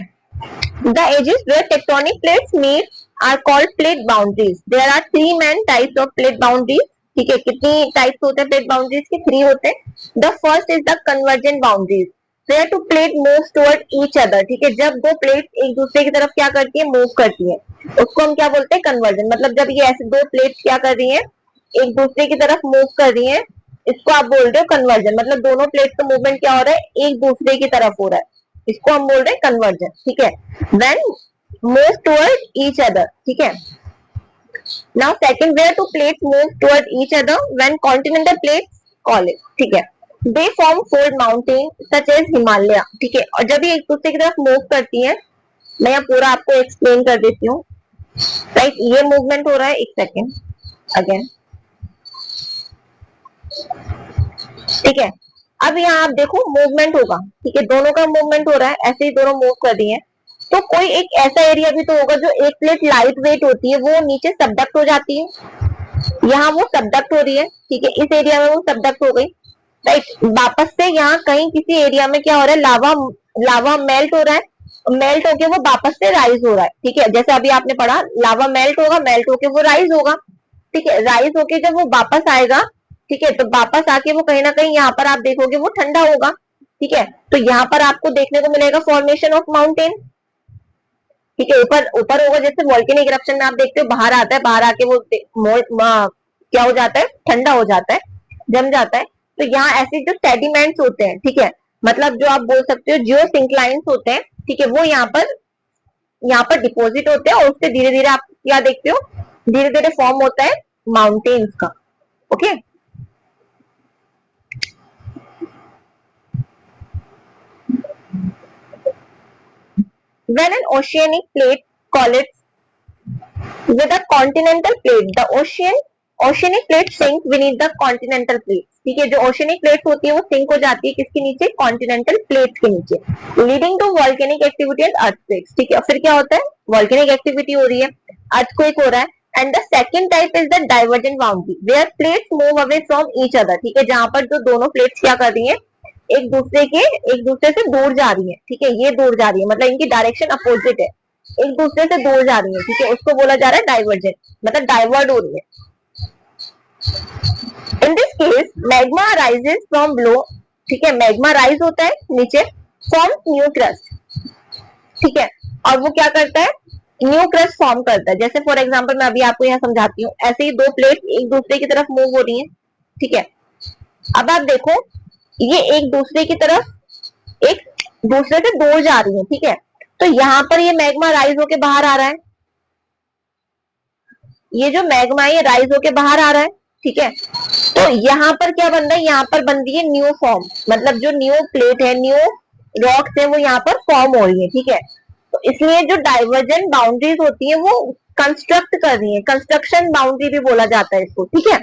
The edges where tectonic plates meet are called plate boundaries. There are three main types of plate boundaries. ठीक है, कितनी टाइप्स होते हैं प्लेट बाउंड्रीज के? 3 होते हैं। The first is the convergent boundaries, where two plate moves toward each other. ठीक है, जब दो प्लेट एक दूसरे की तरफ क्या करती है, मूव करती है, उसको हम क्या बोलते हैं, कन्वर्जन। मतलब जब ये ऐसे दो प्लेट क्या कर रही है, एक दूसरे की तरफ मूव कर रही है, इसको आप बोल रहे हो कन्वर्जन। मतलब दोनों प्लेट का मूवमेंट क्या हो रहा है, एक दूसरे की तरफ हो रहा है, इसको हम बोल रहे हैं कन्वर्जन, ठीक है। When move toward each other, ठीक है। Now second, where two plates move toward each other when continental plates call it, ठीक है। They form fold mountain such as Himalaya, ठीक है। और जब ये एक दूसरे की तरफ मूव करती है, मैं यहाँ पूरा आपको एक्सप्लेन कर देती हूँ, राइट। ये मूवमेंट हो रहा है, एक सेकेंड अगेन, ठीक है। अब यहाँ आप देखो मूवमेंट होगा, ठीक है, दोनों का मूवमेंट हो रहा है, ऐसे ही दोनों मूव कर रही है, तो कोई एक ऐसा एरिया भी तो होगा जो एक प्लेट लाइट वेट होती है, वो नीचे सबडक्ट हो जाती है, यहाँ वो सबडक्ट हो रही है, ठीक है, इस एरिया में वो सबडक्ट हो गई, राइट। वापस से यहाँ कहीं किसी एरिया में क्या हो रहा है, लावा लावा मेल्ट हो रहा है, मेल्ट होके वो वापस से राइज हो रहा है, ठीक है। जैसे अभी आपने पढ़ा, लावा मेल्ट होगा, मेल्ट होके वो राइज होगा, ठीक है। राइज होके जब वो वापस आएगा, ठीक है, तो वापस आके वो कहीं ना कहीं यहाँ पर आप देखोगे वो ठंडा होगा, ठीक है। तो यहाँ पर आपको देखने को मिलेगा फॉर्मेशन ऑफ माउंटेन, ठीक है। ऊपर ऊपर होगा, जैसे वोल्केनिक इरप्शन में आप देखते हो बाहर आता है, बाहर आके वो क्या हो जाता है, ठंडा हो जाता है, जम जाता है। तो यहाँ ऐसे जो सेडिमेंट्स होते हैं, ठीक है, मतलब जो आप बोल सकते हो जियो सिंक्लाइंस होते हैं, ठीक है, वो यहाँ पर डिपोजिट होते हैं, और उससे धीरे धीरे आप क्या देखते हो, धीरे धीरे फॉर्म होता है माउंटेन्स का, okay. When an oceanic plate collides with a continental plate, the oceanic plate sinks beneath the continental plate. ठीक है, जो ओशियनिक प्लेट होती है वो सिंक हो जाती है किसके नीचे, कॉन्टिनेंटल प्लेट्स के नीचे, leading to volcanic activity and earthquakes, ठीक है। फिर क्या होता है, वॉल्केनिक एक्टिविटी हो रही है, अर्थक्वेक हो रहा है। And the second type is the divergent boundary, where plates move away from each other, ठीक है, जहां पर जो दोनों प्लेट्स क्या कर रही है, एक दूसरे से दूर जा रही है, ठीक है, ये दूर जा रही है, मतलब इनकी डायरेक्शन अपोजिट है, एक दूसरे से दूर जा रही है, ठीक है, उसको बोला जा रहा है डाइवर्जेंट, मतलब डाइवर्ट हो रही है। In this case magma rises from below, ठीक है, मैग्मा राइज होता है नीचे, फॉर्म न्यू क्रस्ट, ठीक है, और वो क्या करता है, न्यू क्रस्ट फॉर्म करता है। जैसे फॉर एग्जांपल मैं अभी आपको यहाँ समझाती हूँ, ऐसे ही दो प्लेट एक दूसरे की तरफ मूव हो रही है, ठीक है। अब आप देखो, ये एक दूसरे की तरफ एक दूसरे से दूर जा रही है, ठीक है, तो यहाँ पर ये मैग्मा राइज होके बाहर आ रहा है, ये जो मैग्मा है ये राइज होके बाहर आ रहा है, ठीक है। तो यहाँ पर क्या बन रहा है, यहाँ पर बन रही है न्यू फॉर्म, मतलब जो न्यू प्लेट है, न्यू रॉक्स है, वो यहाँ पर फॉर्म हो रही है, ठीक है। तो इसलिए जो डाइवर्जेंट बाउंड्रीज होती है वो कंस्ट्रक्ट कर रही है, कंस्ट्रक्शन बाउंड्री भी बोला जाता है इसको, ठीक है।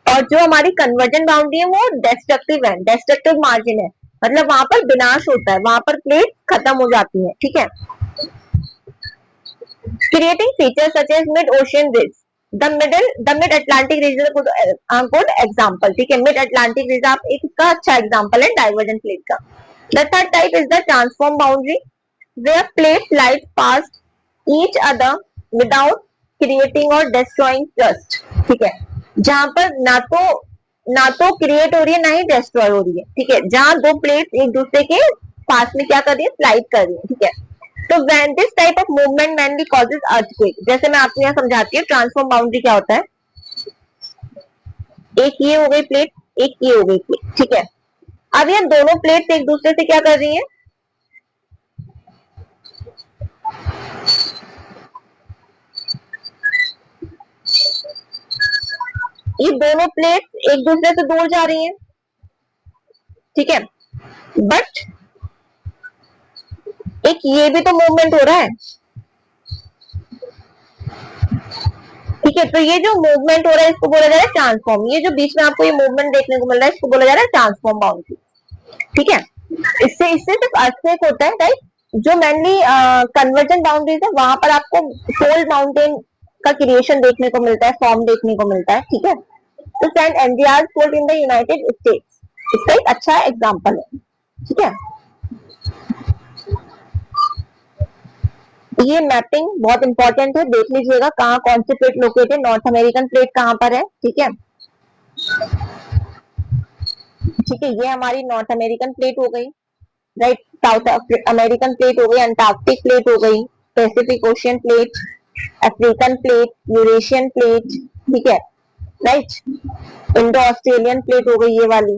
और जो हमारी कन्वर्जन बाउंड्री है वो डेस्ट्रक्टिव है, डेस्ट्रक्टिव मार्जिन है, मतलब वहां पर विनाश होता है, वहां पर प्लेट खत्म हो जाती है, ठीक है। Creating feature such as mid ocean ridge, the mid Atlantic region good example, ठीक है, मिड अटलांटिक रीजन आप एक इसका अच्छा एग्जांपल है डाइवर्जेंट प्लेट का। The third type is the transform boundary, where plate slide past each other without creating और destroying crust, ठीक है, जहां पर ना तो क्रिएट हो रही है ना ही डिस्ट्रॉय हो रही है, ठीक है, जहां दो प्लेट एक दूसरे के पास में क्या कर रही है, स्लाइड कर रही है, ठीक है। तो when this type of movement mainly causes earthquake, जैसे मैं आपको यहाँ समझाती हूँ ट्रांसफॉर्म बाउंड्री क्या होता है, एक ये हो गई प्लेट, एक ये हो गई प्लेट, ठीक है। अब ये दोनों प्लेट एक दूसरे से क्या कर रही है, ये दोनों प्लेट एक दूसरे से दूर जा रही हैं, ठीक है, बट एक ये भी तो मूवमेंट हो रहा है, ठीक है। तो ये जो मूवमेंट हो रहा है इसको बोला जा रहा है ट्रांसफॉर्म। ये जो बीच में आपको ये मूवमेंट देखने को मिल रहा है इसको बोला जा रहा है ट्रांसफॉर्म बाउंड्री। ठीक है, इससे इससे सिर्फ अर्थक्वेक होता है, राइट। जो मेनली कन्वर्जन बाउंड्रीज है वहां पर आपको फोल्ड माउंटेन का क्रिएशन देखने को मिलता है, फॉर्म देखने को मिलता है। ठीक है, तो Saint Andreas fold in the United States इसका एक अच्छा एग्जांपल है। ठीक है, ये मैपिंग बहुत इंपॉर्टेंट है, देख लीजिएगा कहाँ कौन सी plate located, north American plate कहाँ पर है। ठीक है, ठीक है, ये हमारी नॉर्थ अमेरिकन प्लेट हो गई, राइट। साउथ अमेरिकन प्लेट हो गई, अंटार्कटिक प्लेट हो गई, Pacific ocean plate, African plate, Eurasian plate. ठीक है, राइट। इंडो ऑस्ट्रेलियन प्लेट हो गई ये वाली।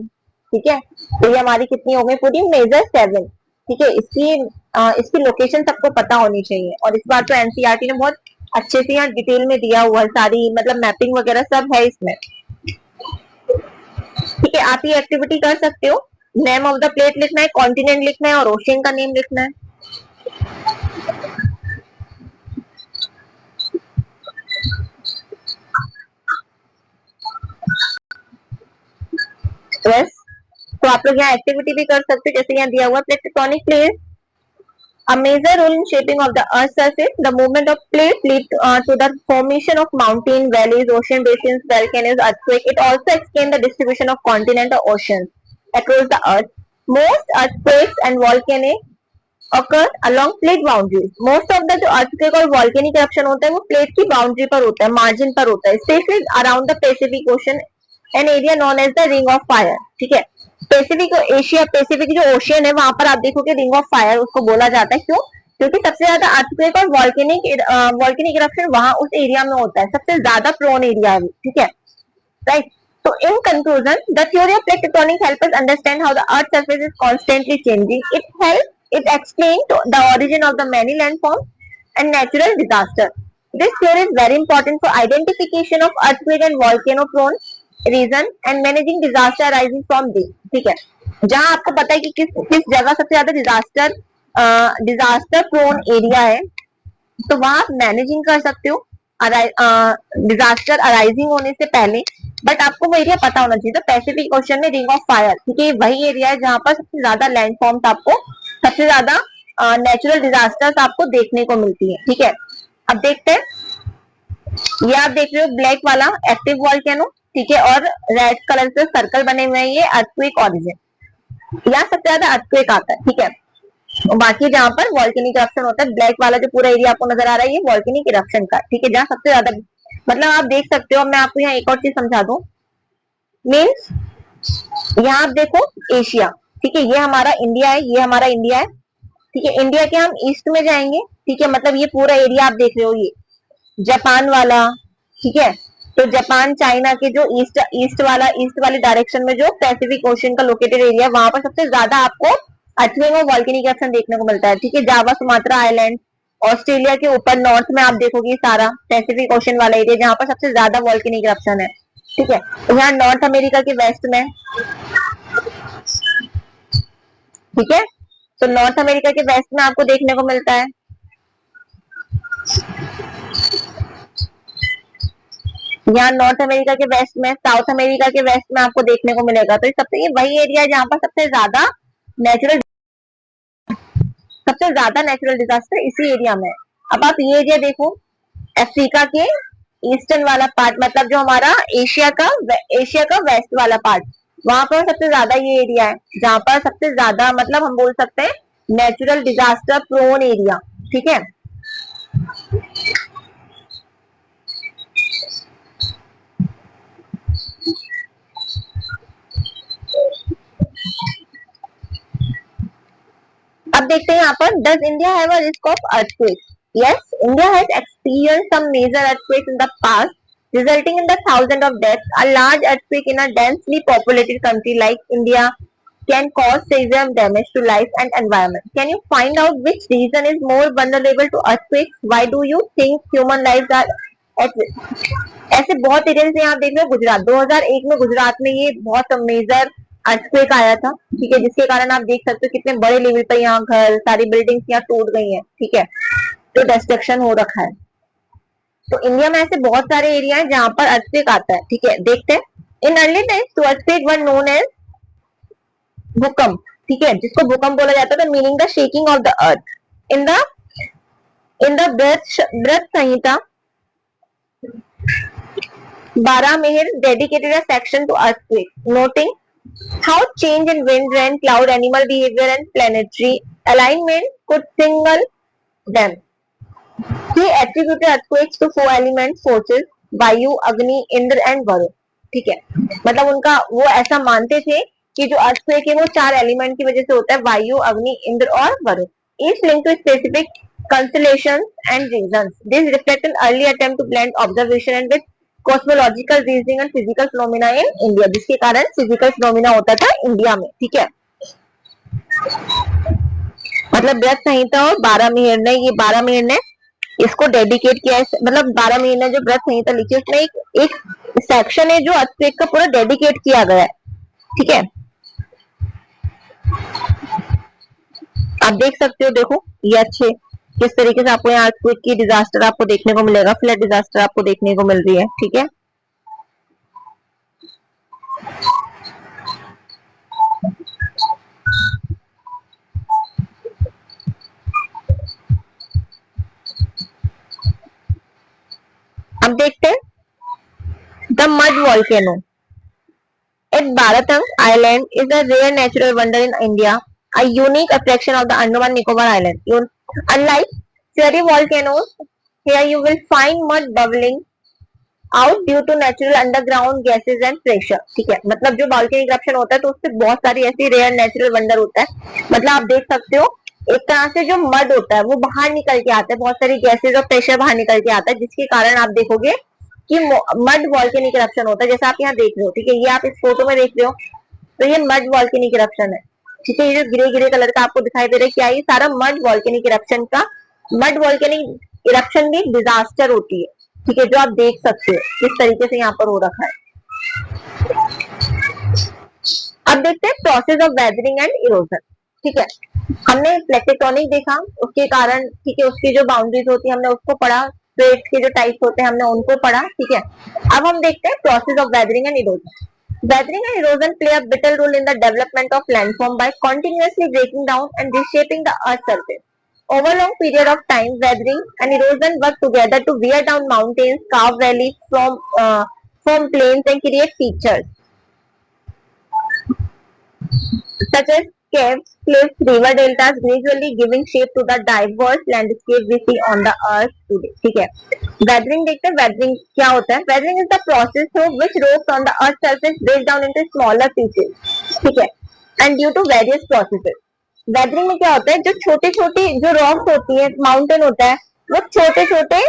ठीक है, तो ये हमारी कितनी हो गई पूरी, मेजर 7। ठीक है, इसकी लोकेशन सबको पता होनी चाहिए, और इस बार तो एनसीईआरटी ने बहुत अच्छे से यहाँ डिटेल में दिया हुआ है, सारी मतलब मैपिंग वगैरह सब है इसमें। ठीक है, आप ये एक्टिविटी कर सकते हो, नेम ऑफ द प्लेट लिखना है, कॉन्टिनेंट लिखना है और ओशियन का नेम लिखना है। बस, तो आप लोग यहाँ एक्टिविटी भी कर सकते हो, जैसे यहाँ दिया हुआ tectonic plate a major role in shaping of the earth's surface. The movement of plates lead to the formation of mountain, valleys, ocean basins, volcanoes, earthquake. It also explains the distribution of continent or oceans across the earth. Most earthquakes and volcanoes occur along plate boundaries. Most of the जो earthquake और volcanic eruption होता है वो plate की boundary पर होता है, margin पर होता है, especially around the Pacific Ocean, an area known as the Ring of Fire. ठीक है, पैसिफिक एशिया पैसिफिक जो ओशियन है वहां पर आप देखोगे रिंग ऑफ फायर उसको बोला जाता है। क्यों? क्योंकि सबसे ज्यादा अर्थक्वेक और वॉल्केनिक इरप्शन वहां उस एरिया में होता है, सबसे ज्यादा प्रोन एरिया है। ठीक है, right. So in conclusion, the theory of plate tectonics helps us understand how the Earth's surface is constantly changing. It explains the origin of the many landforms and natural disasters. This theory is very important for identification of earthquake and volcano-prone region and managing disaster arising from this. ठीक है, जहां आपको पता है कि किस जगह सबसे ज्यादा डिजास्टर प्रोन एरिया है, तो वहां आप मैनेजिंग कर सकते हो डिजास्टर अराइजिंग होने से पहले। बट आपको वो एरिया पता होना चाहिए। तो पैसिफिक ओशन में रिंग ऑफ फायर, ठीक है, वही एरिया है जहां पर सबसे ज्यादा लैंडफॉर्म्स आपको, सबसे ज्यादा नेचुरल डिजास्टर्स आपको देखने को मिलती है। ठीक है, अब देखते हैं, ये आप देख रहे हो ब्लैक वाला एक्टिव वॉल्केनो, ठीक है, और रेड कलर से सर्कल बने हुए हैं, ये अर्थक्वेक ओरिजिन, यहाँ सबसे ज्यादा अर्थक्वेक आता है। ठीक है, बाकी जहां पर वॉल्केनिक इरप्शन होता है, ब्लैक वाला जो पूरा एरिया आपको नजर आ रहा है ये वॉल्केनिक इरप्शन का। ठीक है, जहां सबसे ज्यादा मतलब आप देख सकते हो। मैं आपको यहाँ एक और चीज समझा दूं, मीन्स यहाँ आप देखो एशिया, ठीक है, ये हमारा इंडिया है, ये हमारा इंडिया है। ठीक है, इंडिया के हम ईस्ट में जाएंगे, ठीक है, मतलब ये पूरा एरिया आप देख रहे हो, ये जापान वाला। ठीक है, तो जापान चाइना के जो ईस्ट वाली डायरेक्शन में जो पैसिफिक ओशन का लोकेटेड एरिया, वहां पर सबसे ज्यादा आपको अर्थक्वेक और वॉल्केनिक इरप्शन देखने को मिलता है। ठीक है, जावा, सुमात्रा आइलैंड, ऑस्ट्रेलिया के ऊपर नॉर्थ में आप देखोगे सारा पैसिफिक ओशन वाला एरिया जहां पर सबसे ज्यादा वॉल्केनिक इरप्शन है। ठीक है, तो यहाँ नॉर्थ अमेरिका के वेस्ट में, ठीक है, तो नॉर्थ अमेरिका के वेस्ट में आपको देखने को मिलता है। यहाँ नॉर्थ अमेरिका के वेस्ट में, साउथ अमेरिका के वेस्ट में आपको देखने को मिलेगा। तो ये वही एरिया है जहां पर सबसे ज्यादा नेचुरल डिजास्टर इसी एरिया में है। अब आप ये एरिया देखो, अफ्रीका के ईस्टर्न वाला पार्ट, मतलब जो हमारा एशिया का वेस्ट वाला पार्ट, वहां पर सबसे ज्यादा ये एरिया है जहां पर सबसे ज्यादा, मतलब हम बोल सकते हैं नेचुरल डिजास्टर प्रोन एरिया। ठीक है, अब देखते हैं यहाँ पर, does India have a risk of earthquake? Yes, India has experienced some major earthquakes in the past, resulting in the thousands of deaths. A large earthquake in a densely populated country like India can cause severe damage to life and environment. Can you find out which region is more vulnerable to earthquakes? Why do you think human lives are at risk? ऐसे बहुत area से आप देख रहे हो, गुजरात 2001 में गुजरात में ये बहुत मेजर अर्थक्वेक आया था। ठीक है, जिसके कारण आप देख सकते हो कितने बड़े लेवल पर यहाँ घर, सारी बिल्डिंग्स यहाँ टूट गई हैं। ठीक है, तो डिस्ट्रक्शन हो रखा है। तो इंडिया में ऐसे बहुत सारे एरिया है जहां पर अर्थक्वेक आता है, ठीक है। देखते हैं, in early times to earthquake were known as भूकंप, ठीक है, जिसको भूकंप बोला जाता है, meaning the shaking of the earth. In the Brihat Samhita Baramihir dedicated a section to earthquake, noting how change in wind, rain, cloud, animal behavior, and planetary alignment could signal them. He attributed earthquakes to four element forces: वायु, अग्नि, Indra and Varun, ठीक है। मतलब उनका वो ऐसा मानते थे कि जो अर्थक्वेक है वो चार एलिमेंट की वजह से होता है: वायु, अग्नि, इंद्र और Varun. Each linked to specific constellations and reasons. This reflect an early attempt to blend observation and with cosmological reasoning and physical phenomena in India, जिसके कारण फिजिकल फिनोमिना होता था इंडिया में, ठीक है। मतलब व्रत संहिता और 12 ने, ये 12 ने इसको डेडिकेट किया है, मतलब 12 ने जो व्रत संहिता लिखी है उसमें एक सेक्शन है जो अर्थक्वेक का पूरा डेडिकेट किया गया है, ठीक है। आप देख सकते हो, देखो ये अच्छे किस तरीके से आपको यहाँ अर्थक्वेक की डिजास्टर आपको देखने को मिलेगा, फ्लड डिजास्टर आपको देखने को मिल रही है, ठीक है। अब देखते हैं the mud volcano at Baratang island is a rare natural wonder in India, a unique attraction of the Andaman Nicobar Island. Unlike fairy volcanoes, here you will find mud bubbling out due to natural underground gases and pressure, ठीक है। मतलब जो volcanic eruption होता है तो उससे बहुत सारी ऐसी रेयर नेचुरल वंडर होता है। मतलब आप देख सकते हो एक तरह से जो मड होता है वो बाहर निकल के आता है, बहुत सारी गैसेज और प्रेशर बाहर निकल के आता है, जिसके कारण आप देखोगे कि मड वॉल्केनिक इरप्शन होता है, जैसा आप यहाँ देख रहे हो, ठीक है। ये आप इस फोटो में देख रहे हो, तो ये मड वॉल्केनिक इरप्शन है, ठीक है। ये जो ग्रे ग्रे कलर का आपको दिखाई दे रहा है, क्या ये सारा मड वॉल्केनिक इरप्शन का, मड वॉल्केनिक इरप्शन भी डिजास्टर होती है, ठीक है, जो आप देख सकते हो किस तरीके से यहाँ पर हो रखा है। अब देखते हैं process of weathering and erosion, ठीक है। हमने प्लेट टेक्टोनिक देखा, उसके कारण, ठीक है, उसकी जो बाउंड्रीज होती है हमने उसको पढ़ा, प्लेट्स के जो टाइप्स होते हैं हमने उनको पढ़ा, ठीक है। अब हम देखते हैं process of weathering and erosion. Weathering and erosion play a vital role in the development of landform by continuously breaking down and reshaping the earth's surface. Over a long period of time, weathering and erosion work together to wear down mountains, carve valleys from plains, and create features such as caves, cliffs, river deltas, gradually giving shape to the diverse landscape we see on the earth today. ठीक है। Weathering देखते हैं, weathering क्या होता है? Weathering is the process through which rocks on the earth's surface break down into smaller pieces, ठीक है, and due to various processes. Weathering में क्या होता है? जो छोटी छोटी जो रॉक्स होती है, माउंटेन होता है, वो छोटे छोटे,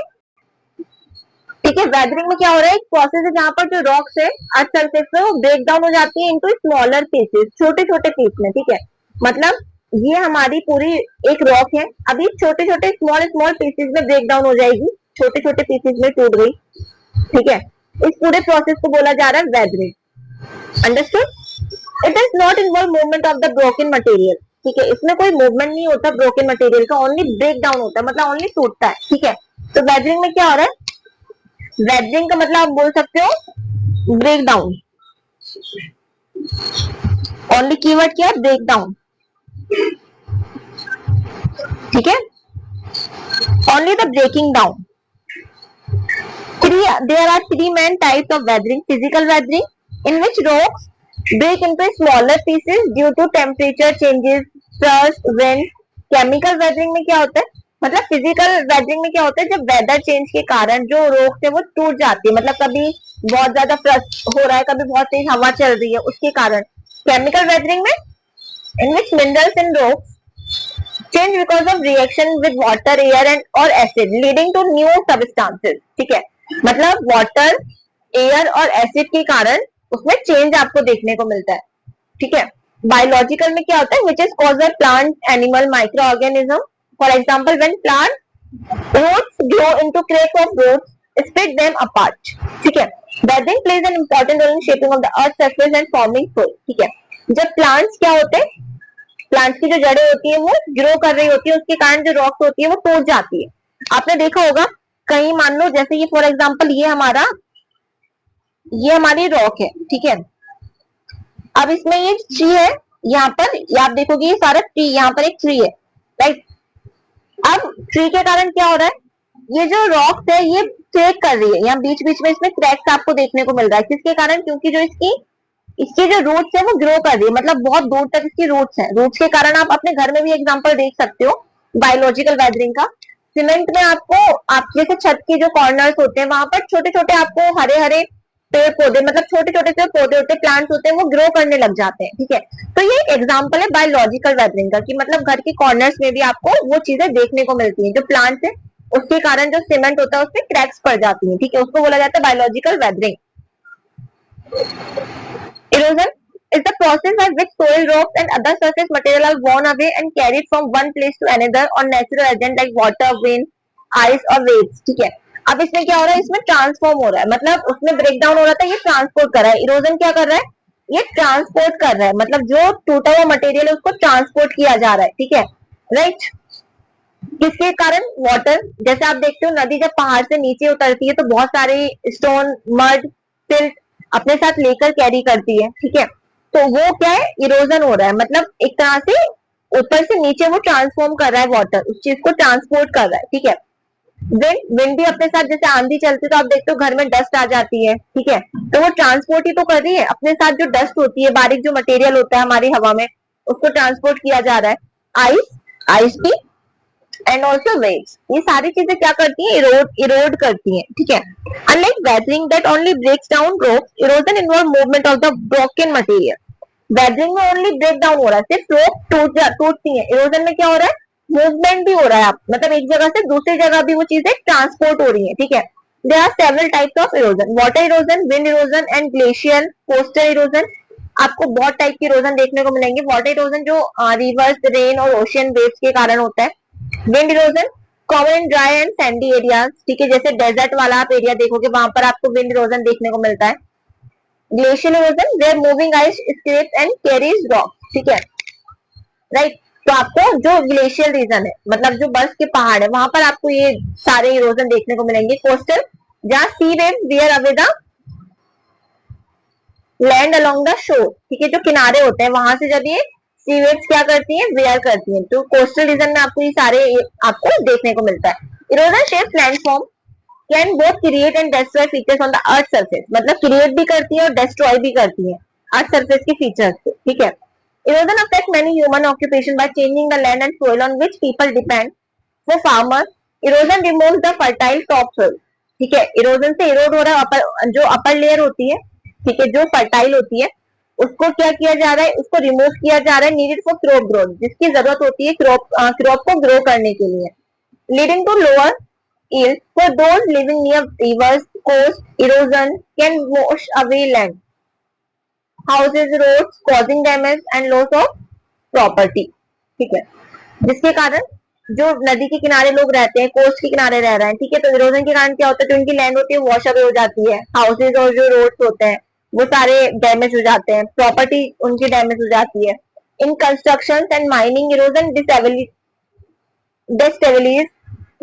ठीक है। वेदरिंग में क्या हो रहा है? एक प्रोसेस है जहां पर जो रॉक्स है अर्थ सरफेस पे वो ब्रेक डाउन हो जाती है इनटू स्मॉलर पीसेस, छोटे छोटे पीस में, ठीक है। मतलब ये हमारी पूरी एक रॉक है, अभी छोटे छोटे स्मॉल स्मॉल पीसेस में ब्रेक डाउन हो जाएगी, छोटे छोटे पीसेस में टूट गई, ठीक है। इस पूरे प्रोसेस को बोला जा रहा है weathering. Understood? It is not involve movement of the broken material, ठीक है। इसमें कोई मूवमेंट नहीं होता ब्रोकन मटेरियल का, ओनली ब्रेक डाउन होता है, मतलब ओनली टूटता है, ठीक है। तो वेदरिंग में क्या हो रहा है? वेदरिंग का मतलब आप बोल सकते हो ब्रेक डाउन, ओनली कीवर्ड क्या है? ब्रेक डाउन, ठीक है। Only the breaking down. There are three main types of weathering: physical weathering, in which rocks break into smaller pieces due to temperature changes, thrust, wind. Chemical weathering में क्या होता है? मतलब physical weathering में क्या होता है? जब वेदर चेंज के कारण जो रॉक्स है वो टूट जाती है, मतलब कभी बहुत ज्यादा फ्रस्ट हो रहा है, कभी बहुत तेज हवा चल रही है, उसके कारण। केमिकल वेदरिंग में in which minerals in rocks change because of reaction with water, air and or acid leading to new substances, ठीक है। मतलब वाटर, एयर और एसिड के कारण उसमें चेंज आपको देखने को मिलता है, ठीक है। बायोलॉजिकल में क्या होता है? which is caused by plant, animal, microorganism. For example, when plant roots grow into cracks of roots, split them apart, ठीक है। Weathering plays an important role in shaping of the earth's surface and forming soil, ठीक है। जब plants क्या होते हैं? Plants की जो जड़ें होती है वो ग्रो कर रही होती है, उसके कारण जो रॉक्स होती है वो टूट जाती है। आपने देखा होगा कहीं मान लो जैसे ये फॉर एग्जाम्पल ये हमारी रॉक है, ठीक है। अब इसमें ये ट्री है, यहाँ पर ये आप देखोगे ये सारा ट्री, यहाँ पर एक ट्री है, राइट। अब ट्री के कारण क्या हो रहा है, ये जो रॉक्स है ये क्रैक कर रही है, यहाँ बीच बीच में इसमें क्रैक्स आपको देखने को मिल रहा है, किसके कारण, क्योंकि जो इसकी इसके जो रूट्स है वो ग्रो कर रही है, मतलब बहुत दूर तक इसकी रूट्स है। रूट्स के कारण आप अपने घर में भी एग्जांपल देख सकते हो बायोलॉजिकल वेदरिंग का। सीमेंट में आपको आप जैसे छत के जो कॉर्नर्स होते हैं वहां पर छोटे छोटे आपको हरे हरे पेड़ पौधे, मतलब छोटे छोटे से पौधे होते हैं, प्लांट्स होते हैं, वो ग्रो करने लग जाते हैं, ठीक है। तो ये एक एग्जाम्पल है बायोलॉजिकल वेदरिंग का, कि मतलब घर के कॉर्नर्स में भी आपको वो चीजें देखने को मिलती हैं, जो प्लांट्स है उसके कारण जो सीमेंट होता है उसमें क्रैक्स पड़ जाती है, ठीक है, उसको बोला जाता है biological weathering. Erosion is the process by which soil, rocks, and other surface material are worn away and carried from one place to another on natural agent like water, wind, ice और waves, ठीक है। अब इसमें क्या हो रहा है, इसमें ट्रांसफॉर्म हो रहा है, मतलब उसमें ब्रेक डाउन हो रहा था, ये ट्रांसपोर्ट कर रहा है। इरोजन क्या कर रहा है, ये ट्रांसपोर्ट कर रहा है, मतलब जो टूटा हुआ मटेरियल है उसको ट्रांसपोर्ट किया जा रहा है, ठीक है, राइट। किसके कारण, वाटर, जैसे आप देखते हो नदी जब पहाड़ से नीचे उतरती है तो बहुत सारे स्टोन, मड, सिल्ट अपने साथ लेकर कैरी करती है, ठीक है। तो वो क्या है, इरोजन हो रहा है, मतलब एक तरह से ऊपर से नीचे वो ट्रांसफॉर्म कर रहा है, वाटर उस चीज को ट्रांसपोर्ट कर रहा है, ठीक है। विंड भी अपने साथ, जैसे आंधी चलती है तो आप देखते हो घर में डस्ट आ जाती है, ठीक है, तो वो ट्रांसपोर्ट ही तो कर रही है अपने साथ, जो डस्ट होती है, बारीक जो मटेरियल होता है हमारी हवा में, उसको ट्रांसपोर्ट किया जा रहा है। आइस, आइस भी एंड ऑल्सो वेव्स, ये सारी चीजें क्या करती है, इरोड करती हैं, ठीक है। Unlike weathering that only breaks down rocks, erosion involve movement of the broken material. Weathering में ओनली ब्रेक डाउन हो रहा है, सिर्फ रॉक टूटती है, इरोजन में क्या हो रहा है, मूवमेंट भी हो रहा है, आप मतलब एक जगह से दूसरी जगह भी वो चीजें ट्रांसपोर्ट हो रही है, ठीक है। There are several types of erosion, water erosion, wind erosion and glacial coastal erosion. आपको बहुत टाइप के इरोजन देखने को मिलेंगे। वाटर इरोजन जो रिवर्स, रेन और ओशियन वेव्स के कारण होता है। Wind erosion common in dry and sandy areas, ठीक है, जैसे डेजर्ट वाला आप एरिया देखोगे वहां पर आपको विंड इरोजन देखने को मिलता है। Glacial erosion where moving ice scrapes and carries rock, ठीक है, राइट। तो आपको जो ग्लेशियल रीजन है, मतलब जो बर्फ के पहाड़ है, वहां पर आपको ये सारे इरोजन देखने को मिलेंगे। कोस्टल, जहां sea wave wear away the land along the shore, ठीक है, जो किनारे होते हैं वहां से जब ये सी वेव्स क्या करती हैं, वेयर करती हैं, तो कोस्टल रीजन में आपको ये सारे आपको देखने को मिलता है। Erosion shapes landform can both create and destroy features on the earth surface, मतलब क्रिएट भी करती है और डिस्ट्रॉय भी करती है अर्थ सरफेस के फीचर्स को, ठीक है। Erosion affect many human occupation by changing the land and soil on which people depend. For farmers, erosion removes the fertile top soil, ठीक है, इरोजन से इरोड हो रहा है जो अपर लेयर होती है, ठीक है, जो फर्टाइल होती है, उसको क्या किया जा रहा है, उसको रिमूव किया जा रहा है, नीडेड फॉर क्रॉप ग्रोथ, जिसकी जरूरत होती है क्रॉप को ग्रो करने के लिए, leading to lower yield for those living near rivers, coast. Erosion can wash away land, houses, roads, causing damage and loss of property, ठीक है, जिसके कारण जो नदी के किनारे लोग रहते हैं, कोस्ट के किनारे रह रहे हैं, ठीक है, तो इरोजन के कारण क्या होता है, जो उनकी लैंड होती है वॉश अवे हो जाती है, हाउसेज और जो रोड्स होते हैं वो सारे डैमेज हो जाते हैं, प्रॉपर्टी उनकी डैमेज हो जाती है। In construction and mining, erosion destabilize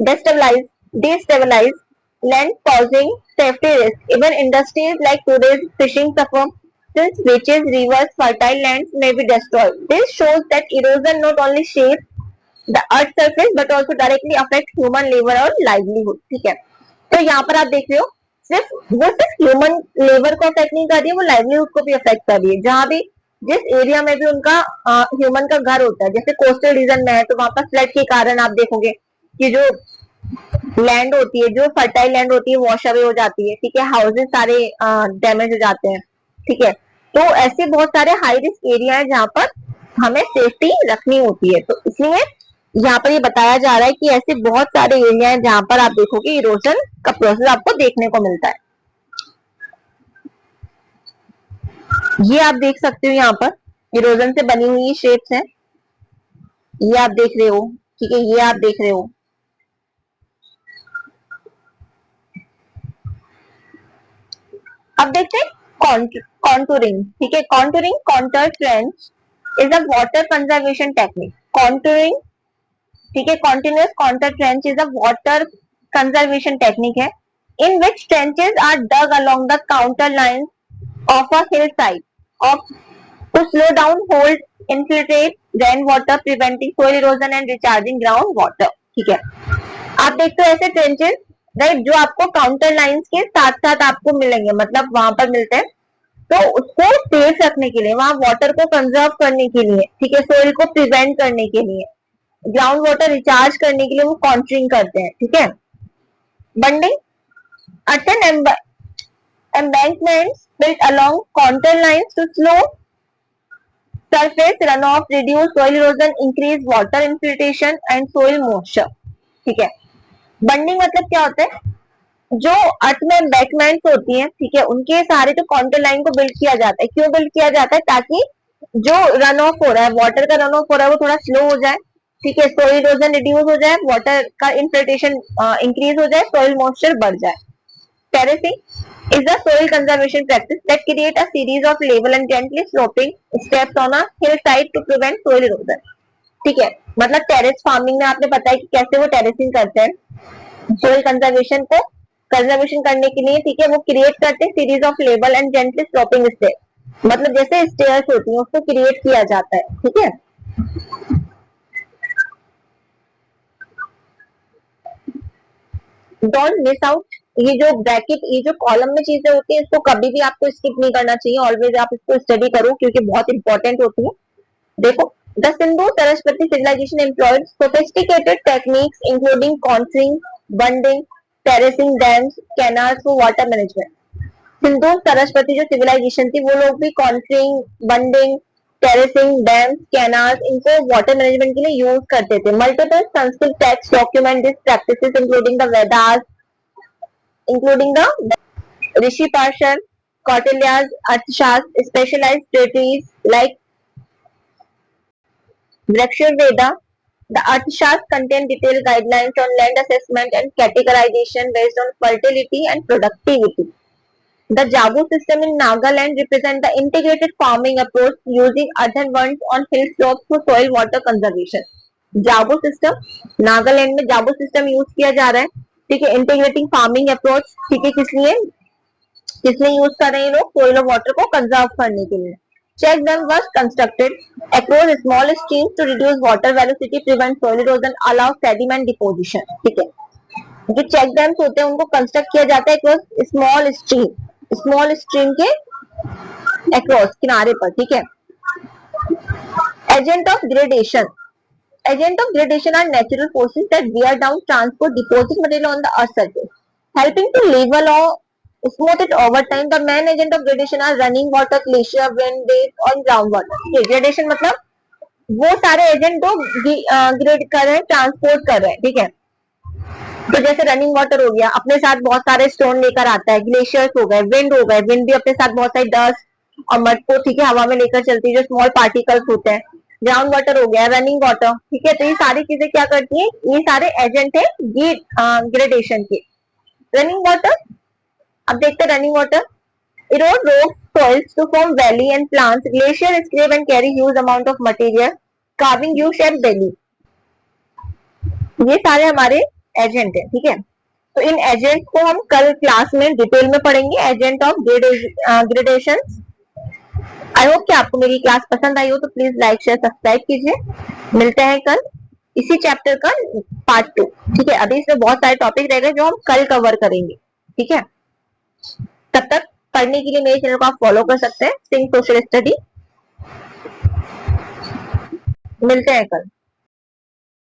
destabilize destabilize land, causing safety risk. Even industries like today's fishing suffer since beaches, rivers, fertile lands may be destroyed. This shows that erosion not only shapes the earth surface but also directly affects human labor और livelihood, ठीक है। तो यहाँ पर आप देख रहे हो सिर्फ ह्यूमन लेबर को अफेक्ट नहीं कर रही है, वो लाइवलीहुड को भी अफेक्ट कर रही है। जहां भी जिस एरिया में भी उनका ह्यूमन का घर होता है, जैसे कोस्टल रीजन में है तो वहां पर फ्लड के कारण आप देखोगे कि जो लैंड होती है, जो फर्टाइल लैंड होती है वॉश अवे हो जाती है, ठीक है, हाउसेज सारे डैमेज हो जाते हैं, ठीक है। तो ऐसे बहुत सारे हाई रिस्क एरिया है जहां पर हमें सेफ्टी रखनी होती है, तो इसलिए यहाँ पर ये बताया जा रहा है कि ऐसे बहुत सारे एरिया है जहां पर आप देखोगे इरोजन का प्रोसेस आपको देखने को मिलता है। ये आप देख सकते हो यहाँ पर इरोजन से बनी हुई शेप्स हैं, ये आप देख रहे हो, ठीक है, ये आप देख रहे हो। अब देखते हैं कॉन्टूरिंग, ठीक है, contouring contour trench is a water conservation technique. Contouring, ठीक है, continuous contour trench is a water conservation technique है in which trenches are dug along the counter line of a hill side of to slow down hold infiltrate rain water preventing soil erosion and recharging ground water. ठीक है, आप देखते हो ऐसे trenches right जो आपको counter lines के साथ साथ आपको मिलेंगे, मतलब वहां पर मिलते हैं, तो उसको सेफ रखने के लिए, वहां वाटर को कंजर्व करने के लिए, ठीक है, सोइल को प्रिवेंट करने के लिए, ग्राउंड वाटर रिचार्ज करने के लिए वो कॉन्ट्रिंग करते हैं। ठीक है, bunding earth embankments built along contour lines to slow surface runoff, reduce soil erosion, increase water infiltration and soil moisture। ठीक है, बंडिंग मतलब क्या होता है, जो अर्थ में एम्बैंकमेंट्स होती हैं, ठीक है, उनके सारे जो कॉन्टूर लाइन को बिल्ड किया जाता है, क्यों बिल्ड किया जाता है, ताकि जो रन ऑफ हो रहा है, वाटर का रन ऑफ हो रहा है, वो थोड़ा स्लो हो जाए। ठीक है, सोइल इरोजन रिड्यूस हो जाए, वाटर का इन्फिल्ट्रेशन इंक्रीज हो जाए, सोइल मॉइस्चर बढ़ जाए। Terracing is a soil conservation practice that create a series of level and gently sloping steps on a hillside to prevent soil erosion। ठीक है, मतलब टेरेस फार्मिंग में आपने पता है कि कैसे वो टेरेसिंग करते हैं, सोइल कंजर्वेशन को कंजर्वेशन करने के लिए। ठीक है, वो क्रिएट करते हैं series of level and gently sloping step, मतलब जैसे स्टेयर्स होती हैं उसको क्रिएट किया जाता है। ठीक है, डोंट मिस आउट, ये जो ब्रैकेट, ये जो कॉलम में चीजें होती है, इसको कभी भी आपको स्किप नहीं करना चाहिए, ऑलवेज आप इसको स्टडी करो क्योंकि बहुत इंपॉर्टेंट होती है। देखो, the Sindhu Saraswati civilisation employed sophisticated techniques including contouring, bunding, terracing, dams, canals for water management. Sindhu Saraswati जो सिविलाइजेशन थी, वो लोग भी contouring, bunding, terracing, dams, canals, इनको वाटर मैनेजमेंट के लिए यूज करते थे। Multiple Sanskrit text document this practices including the Vedas, including the Rishi Parshar, Kautilya's Arthashastra, specialized treatises like Brakshar Veda. The Arthashastra contain detailed guidelines on land assessment and categorization based on fertility and productivity. The Jabu system in Nagaland represent the integrated farming approach using earthenworms on hill slopes for soil water conservation. Zabo system, Nagaland में Zabo system use किया जा रहा है। ठीक है, integrating farming approach, ठीक है, किसने यूज कर रहे हैं लोग, सोइल और वाटर को कंजर्व करने के लिए। Check dam was constructed across small streams to reduce water velocity, prevent soil erosion, allow sediment deposition. ठीक है, जो चेक डैम्स होते हैं उनको कंस्ट्रक्ट किया जाता है अक्रॉस स्मॉल स्ट्रीम के अक्रॉस, किनारे पर। ठीक है, agent of gradation, agent of gradation are natural forces that wear down, transport, deposit material on the earth's surface, helping to level or smooth it over time. The main agent of gradation are running water, glacier, wind, waves और ground water। gradation मतलब वो सारे agent जो grade कर रहे हैं, transport कर रहे हैं। ठीक है, तो जैसे रनिंग वाटर हो गया, अपने साथ बहुत सारे स्टोन लेकर आता है, ग्लेशियर्स हो गए, विंड हो गए, विंड भी अपने साथ बहुत सारी डस्ट और मड को, ठीक है, हवा में लेकर चलती है, जो स्मॉल पार्टिकल्स होते हैं। ग्राउंड वाटर हो गया, रनिंग वाटर। ठीक है, तो ये सारी चीजें क्या करती हैं, ये सारे एजेंट है ग्रेडेशन के। रनिंग वाटर, अब देखते हैं running water, erode rocks, soils to form valley and plants, glacier scrape and carry huge amount of material, carving U-shaped valley। ये सारे हमारे एजेंट है। ठीक है, तो इन एजेंट को हम कल क्लास में डिटेल में पढ़ेंगे, agent of gradation. I hope कि आपको मेरी क्लास पसंद आई हो, तो प्लीज लाइक शेयर सब्सक्राइब कीजिए। मिलते हैं कल इसी चैप्टर का पार्ट 2। ठीक है, अभी इसमें बहुत सारे टॉपिक रहेंगे जो हम कल कवर करेंगे। ठीक है, तब तक पढ़ने के लिए मेरे चैनल को आप फॉलो कर सकते हैं, सिंह सोशल स्टडी। मिलते हैं कल।